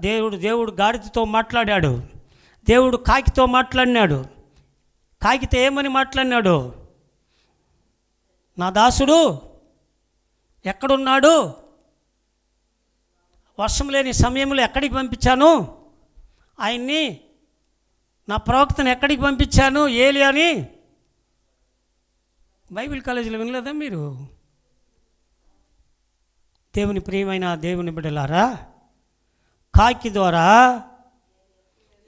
దేవుడు గాడిదతో మాట్లాడాడు, దేవుడు కాకితో మాట్లాడినాడు. కాకితో ఏమని మాట్లాడినాడు? నా దాసుడు ఎక్కడున్నాడు? వర్షం లేని సమయంలో ఎక్కడికి పంపించాను ఆయన్ని? నా ప్రవక్తను ఎక్కడికి పంపించాను? ఏలియాని. బైబిల్ కాలేజీలో వినలేదా మీరు? దేవుని ప్రియమైన దేవుని బిడ్డలారా, కాకి ద్వారా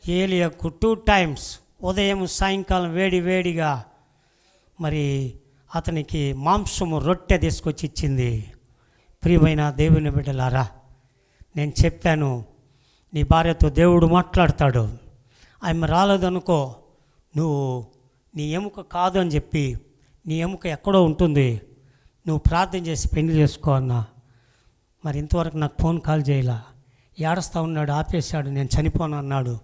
ఏలియాకు 2 times ఉదయం సాయంకాలం వేడిగా మరి అతనికి మాంసము రొట్టె తీసుకొచ్చి ఇచ్చింది. ప్రియమైన దేవుని బిడ్డలారా, నేను చెప్పాను, నీ భార్యతో దేవుడు మాట్లాడతాడు. ఆమె రాలేదనుకో, నువ్వు నీ ఎముక కాదు అని చెప్పి, నీ ఎముక ఎక్కడో ఉంటుంది, నువ్వు ప్రార్థన చేసి పెళ్లి చేసుకో అన్నా. మరి ఇంతవరకు నాకు ఫోన్ కాల్ చేయలా. ఏడుస్తూ ఉన్నాడు, ఆపేశాడు, నేను చనిపోను అన్నాడు.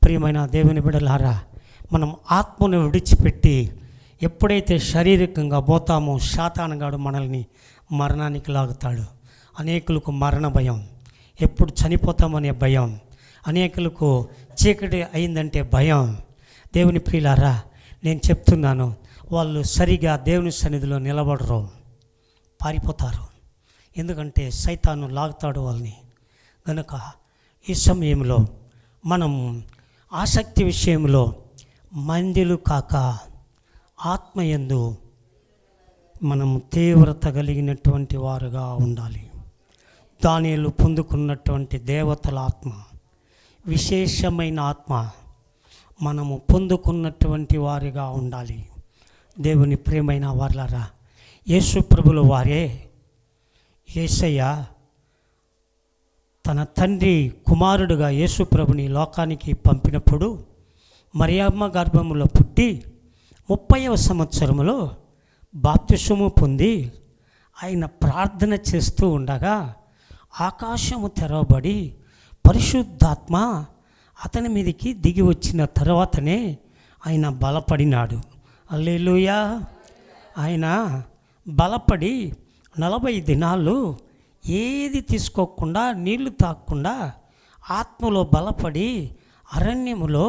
ప్రియమైన దేవుని బిడ్డలారా, మనం ఆత్మను విడిచిపెట్టి ఎప్పుడైతే శారీరకంగా పోతామో సాతానుగాడు మనల్ని మరణానికి లాగుతాడు. అనేకులకు మరణ భయం, ఎప్పుడు చనిపోతామనే భయం, అనేకులకు చీకటి అయిందంటే భయం. దేవుని ప్రియులారా, నేను చెప్తున్నాను, వాళ్ళు సరిగా దేవుని సన్నిధిలో నిలబడరు, పారిపోతారు. ఎందుకంటే సైతాను లాగుతాడు వాళ్ళని. కనుక ఈ సమయంలో మనం ఆసక్తి విషయంలో మందిలు కాక ఆత్మయందు మనం తీవ్రత కలిగినటువంటి వారుగా ఉండాలి. దానియేలు పొందుకున్నటువంటి దేవతల ఆత్మ, విశేషమైన ఆత్మ మనము పొందుకున్నటువంటి వారిగా ఉండాలి. దేవుని ప్రియమైన వారలారా, యేసు ప్రభుల వారే యేసయ్య తన తండ్రి కుమారుడుగా యేసు ప్రభుని లోకానికి పంపినప్పుడు మరియమ్మ గర్భములో పుట్టి 30వ సంవత్సరములో బాప్తిసము పొంది ఆయన ప్రార్థన చేస్తూ ఉండగా ఆకాశము తెరవబడి పరిశుద్ధాత్మ అతని మీదకి దిగి వచ్చిన తర్వాతనే ఆయన బలపడినాడు. హల్లెలూయా. ఆయన బలపడి 40 దినాలు ఏది తీసుకోకుండా నీళ్లు తాగకుండా ఆత్మలో బలపడి అరణ్యములో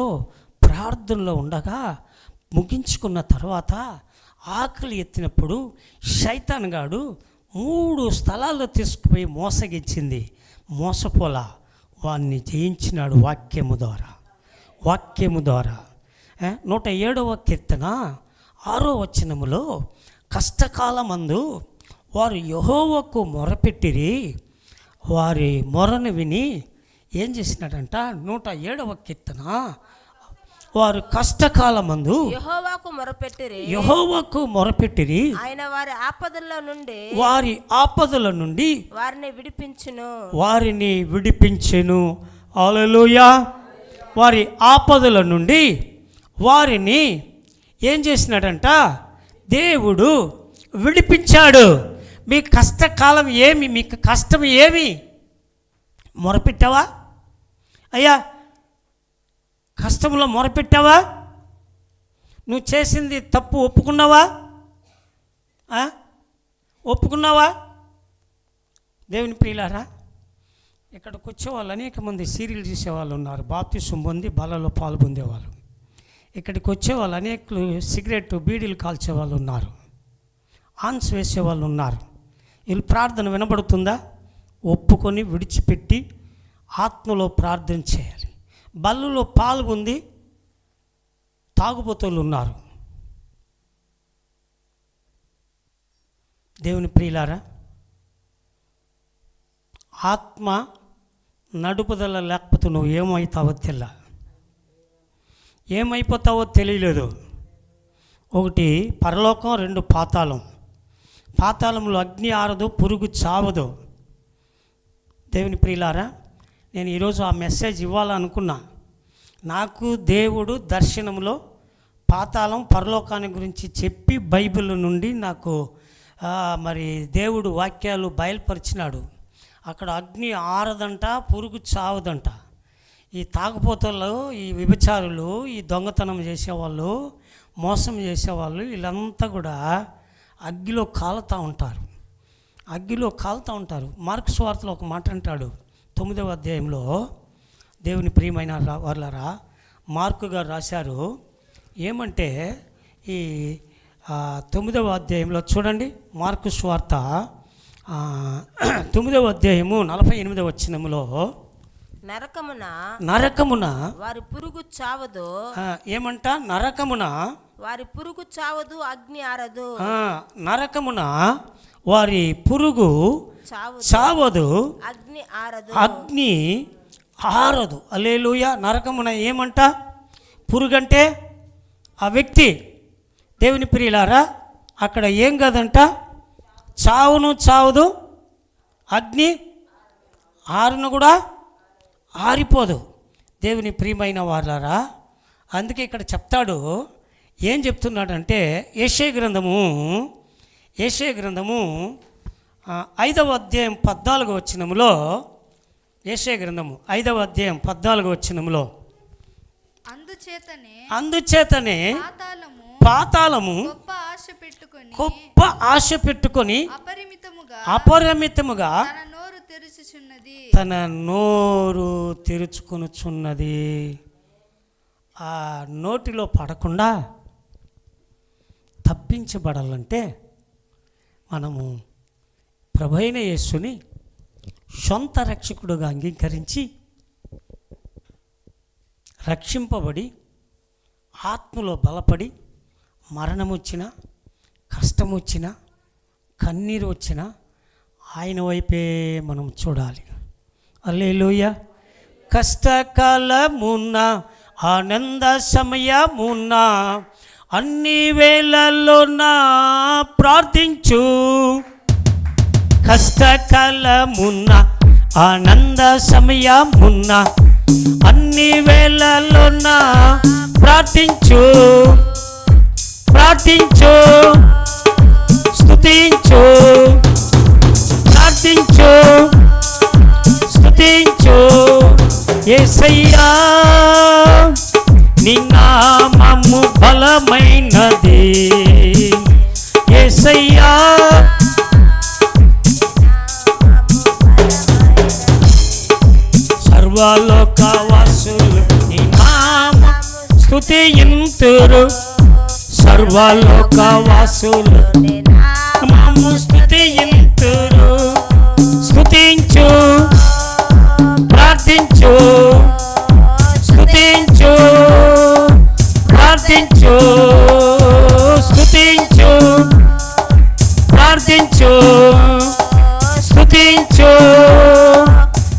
ప్రార్థనలో ఉండగా ముగించుకున్న తర్వాత ఆకలి ఎత్తినప్పుడు శైతానుగాడు 3 స్థలాల్లో తీసుకుపోయి మోసగించింది. మోసపోలా, వాణ్ణి జయించినాడు వాక్యము ద్వారా. 107వ కీర్తన 6వ వచనములో కష్టకాలమందు వారు యెహోవాకు మొరపెట్టిరి, వారి మొరను విని ఏం చేసినాడంట? 107వ కీర్తన, వారు కష్టకాలమందు యెహోవాకు మొరపెట్టిరి, ఆయన వారి ఆపదల నుండి వారిని విడిపించెను. హల్లెలూయా. వారి ఆపదల నుండి వారిని ఏం చేసినాడంట? దేవుడు విడిపించాడు. మీ కష్టకాలం ఏమి? మీకు కష్టం ఏమి? మొరపెట్టావా? అయ్యా, కష్టంలో మొరపెట్టావా? నువ్వు చేసింది తప్పు ఒప్పుకున్నావా? ఒప్పుకున్నావా? దేవుని ప్రియులారా, ఇక్కడికి వచ్చేవాళ్ళు అనేక మంది సీరియల్ చూసేవాళ్ళు ఉన్నారు, బాప్తిసం పొంది బలలో పాలు పొందేవాళ్ళు. ఇక్కడికి వచ్చేవాళ్ళు అనేకులు సిగరెట్ బీడీలు కాల్చేవాళ్ళు ఉన్నారు, ఆన్స్ వేసేవాళ్ళు ఉన్నారు. వీళ్ళు ప్రార్థన వినబడుతుందా? ఒప్పుకొని విడిచిపెట్టి ఆత్మలో ప్రార్థన చేయాలి. బల్లులో పాల్గొంది తాగుబోతులు ఉన్నారు. దేవుని ప్రియులారా, ఆత్మ నడుపుదల లేకపోతే నువ్వు ఏమైపోతావో తెలియలేదు. ఒకటి పరలోకం, 2 పాతాళం. పాతాళంలో అగ్ని ఆరదు, పురుగు చావదు. దేవుని ప్రియులారా, నేను ఈరోజు ఆ మెసేజ్ ఇవ్వాలనుకున్నా. నాకు దేవుడు దర్శనంలో పాతాళం, పరలోకాన్ని గురించి చెప్పి బైబిల్ నుండి నాకు మరి దేవుడు వాక్యాలు బయలుపరిచినాడు. అక్కడ అగ్ని ఆరదంట, పురుగు చావదంట. ఈ తాగుపోతలు, ఈ వ్యభిచారులు, ఈ దొంగతనం చేసేవాళ్ళు, మోసం చేసేవాళ్ళు, వీళ్ళంతా కూడా అగ్గిలో కాలుతూ ఉంటారు. మార్కు సువార్తలో ఒక మాట అంటాడు, 9వ అధ్యాయంలో. దేవుని ప్రియమైన వాళ్ళరా, మార్కు గారు రాశారు. ఏమంటే ఈ 9వ అధ్యాయంలో చూడండి, మార్కు సువార్త 9వ అధ్యాయము 48వ వచనములో, నరకమున వారి పురుగు చావదు. ఏమంట? నరకమున వారి పురుగు చావదు, అగ్ని ఆరదు. నరకమున వారి పురుగు చావదు, అగ్ని ఆరదు. హల్లెలూయా. నరకమున ఏమంట? పురుగంటే ఆ వ్యక్తి. దేవుని ప్రియులారా, అక్కడ ఏం కాదంట? చావదు, అగ్ని ఆరును కూడా ఆరిపోదు. దేవుని ప్రియమైన వారలారా, అందుకే ఇక్కడ చెప్తాడు. ఏం చెప్తున్నాడంటే, యెషయా గ్రంథము 5వ అధ్యాయం 14వ వచనములో, యెషయా గ్రంథము 5వ అధ్యాయం 14వ వచనములో, అందుచేతనే పాతాళము గొప్ప ఆశ పెట్టుకొని గొప్ప ఆశ పెట్టుకొని అపరిమితముగా తన నోరు తెరుచుచున్నది. తన నోరు తెరుచుకొనుచున్నది. ఆ నోటిలో పడకుండా తప్పించబడాలంటే మనము ప్రభువైన యేసుని సొంత రక్షకుడుగా అంగీకరించి రక్షింపబడి ఆత్మలో బలపడి మరణం వచ్చినా, కష్టం వచ్చినా, కన్నీరు వచ్చినా ఆయన వైపే మనం చూడాలి. హల్లెలూయా. కష్టకాలమున్న ఆనంద సమయమున్న అన్ని వేళల్లోన ప్రార్థించు. కష్టకాలమున్న ఆనంద సమయమున్న అన్ని వేళల్లోన ప్రార్థించు, ప్రార్థించు, స్తుతించు, ప్రార్థించు, స్తుతించు. యేసయ్యా నీ నామము బలమైనది. యేసయ్యా సర్వలోకవాసులు నీ నామము స్తుతింతురు. సర్వలోకవాసులు నామము స్తుతింతురు. స్తుతించు, ప్రార్థించు, స్తుతించు, ప్రార్థించు, స్తుతించు, ప్రార్థించు, స్తుతించు,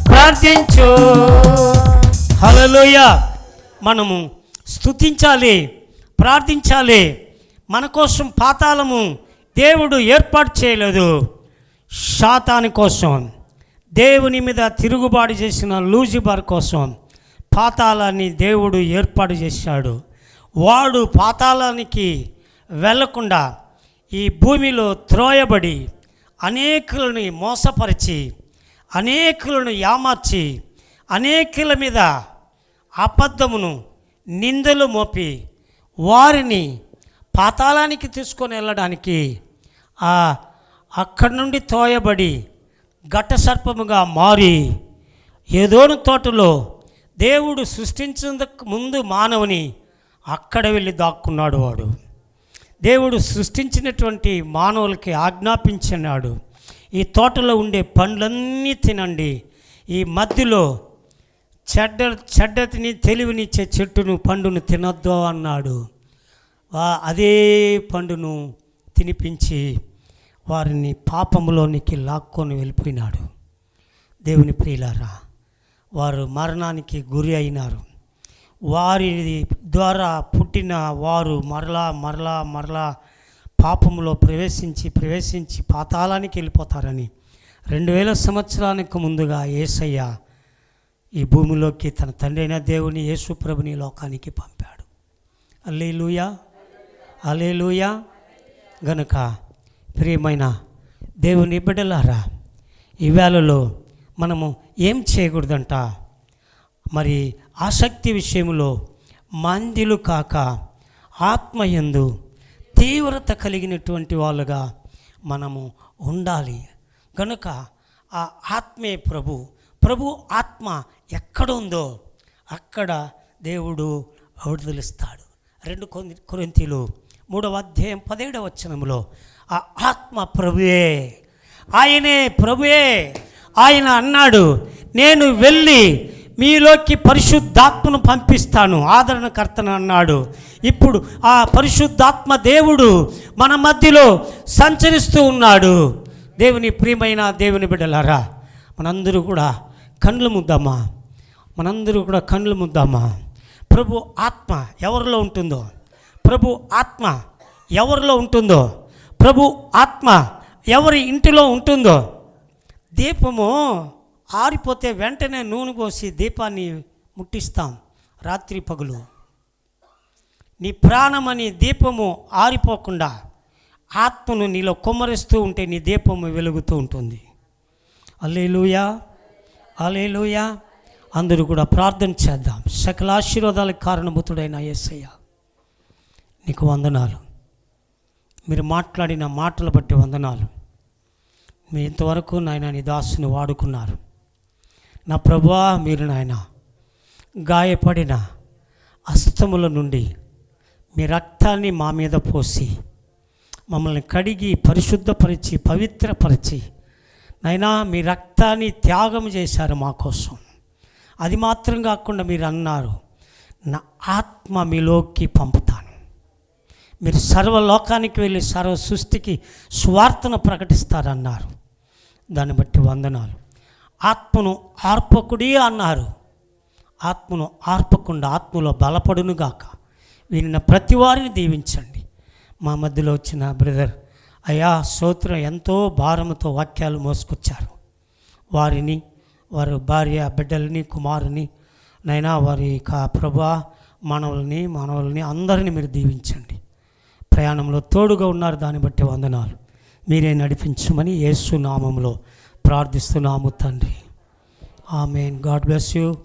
ప్రార్థించు. హల్లెలూయా. మనము స్తుతించాలి, ప్రార్థించాలి. మన కోసం పాతాళము దేవుడు ఏర్పాటు చేయలేదు. సాతాను కోసం, దేవుని మీద తిరుగుబాటు చేసిన లూజిబర్ కోసం పాతాళాన్ని దేవుడు ఏర్పాటు చేశాడు. వాడు పాతాళానికి వెళ్ళకుండా ఈ భూమిలో త్రోయబడి అనేకులను మోసపరిచి, అనేకులను యామార్చి, అనేకుల మీద అబద్ధమును నిందలు మోపి వారిని పాతాళానికి తీసుకొని వెళ్ళడానికి అక్కడి నుండి తోయబడి ఘట సర్పముగా మారి ఏదోను తోటలో దేవుడు సృష్టించేందుకు ముందు మానవుని అక్కడ వెళ్ళి దాక్కున్నాడు. వాడు దేవుడు సృష్టించినటువంటి మానవులకి ఆజ్ఞాపించినాడు, ఈ తోటలో ఉండే పండ్లన్నీ తినండి, ఈ మధ్యలో చెడ్డతిని తెలివినిచ్చే చెట్టును పండును తినొద్దు అన్నాడు. అదే పండును తినిపించి వారిని పాపములోనికి లాక్కొని వెళ్ళిపోయినాడు. దేవుని ప్రియులారా, వారు మరణానికి గురి అయినారు. వారి ద్వారా పుట్టిన వారు మరలా పాపములో ప్రవేశించి పాతాళానికి వెళ్ళిపోతారని 2000 సంవత్సరానికి ముందుగా యేసయ్య ఈ భూమిలోకి తన తండ్రి అయిన దేవుని యేసు ప్రభుని లోకానికి పంపాడు. హల్లెలూయా, హల్లెలూయా. గనుక ప్రియమైన దేవుని బిడ్డలారా, ఈ వేళలో మనము ఏం చేయకూడదంట? మరి ఆసక్తి విషయంలో మందిలు కాక ఆత్మయందు తీవ్రత కలిగినటువంటి వాళ్ళుగా మనము ఉండాలి. కనుక ఆ ఆత్మే ప్రభు ఆత్మ ఎక్కడ ఉందో అక్కడ దేవుడు విడుదలిస్తాడు. 2 కొరింథీయులు 3వ అధ్యాయం 17వ వచనంలో ఆ ఆత్మ ప్రభువే, ఆయనే ప్రభువే. ఆయన అన్నాడు, నేను వెళ్ళి మీలోకి పరిశుద్ధాత్మను పంపిస్తాను, ఆదరణకర్తను అన్నాడు. ఇప్పుడు ఆ పరిశుద్ధాత్మ దేవుడు మన మధ్యలో సంచరిస్తూ ఉన్నాడు. దేవుని ప్రియమైన దేవుని బిడ్డలారా, మనందరూ కూడా కళ్ళు ముద్దామా. ప్రభు ఆత్మ ఎవరిలో ఉంటుందో, ప్రభు ఆత్మ ఎవరిలో ఉంటుందో, ప్రభు ఆత్మ ఎవరి ఇంటిలో ఉంటుందో, దీపము ఆరిపోతే వెంటనే నూనె పోసి దీపాన్ని ముట్టిస్తాం రాత్రి పగులు. నీ ప్రాణమని దీపము ఆరిపోకుండా ఆత్మను నీలో కుమ్మరిస్తూ ఉంటే నీ దీపము వెలుగుతూ ఉంటుంది. హల్లెలూయా, హల్లెలూయా. అందరూ కూడా ప్రార్థన చేద్దాం. సకల ఆశీర్వాదాలకు కారణభూతుడైన యేసయ్య, నీకు వందనాలు. మీరు మాట్లాడిన మాటలు బట్టి వందనాలు. మీ ఇంతవరకు నాయన నీ దాసుని వాడుకున్నారు. నా ప్రభువా, మీరు నాయన గాయపడిన హస్తముల నుండి మీ రక్తాన్ని మా మీద పోసి మమ్మల్ని కడిగి పరిశుద్ధపరిచి పవిత్రపరిచి నైనా మీ రక్తాన్ని త్యాగం చేశారు మా కోసం. అది మాత్రం కాకుండా మీరు అన్నారు, నా ఆత్మ మీలోకి పంపుతాను, మీరు సర్వలోకానికి వెళ్ళి సర్వ సృష్టికి స్వార్థను ప్రకటిస్తారన్నారు. దాన్ని బట్టి వందనాలు. ఆత్మను ఆర్పకుడి అన్నారు. ఆత్మను ఆర్పకుండా ఆత్మలో బలపడునుగాక. వినిన ప్రతి వారిని దీవించండి. మా మధ్యలో వచ్చిన బ్రదర్ అయ్యా స్తోత్రం, ఎంతో భారముతో వాక్యాలు మోసుకొచ్చారు. వారిని, వారి భార్య బిడ్డల్ని, కుమారుని నైనా వారి ప్రభువా మనవల్ని అందరినీ మీరు దీవించండి. ప్రయాణంలో తోడుగా ఉన్నారు. దాన్ని బట్టి వందనాలు. మీరే నడిపించమని యేసు నామములో ప్రార్థిస్తున్నాము తండ్రి. ఆమేన్. God bless you.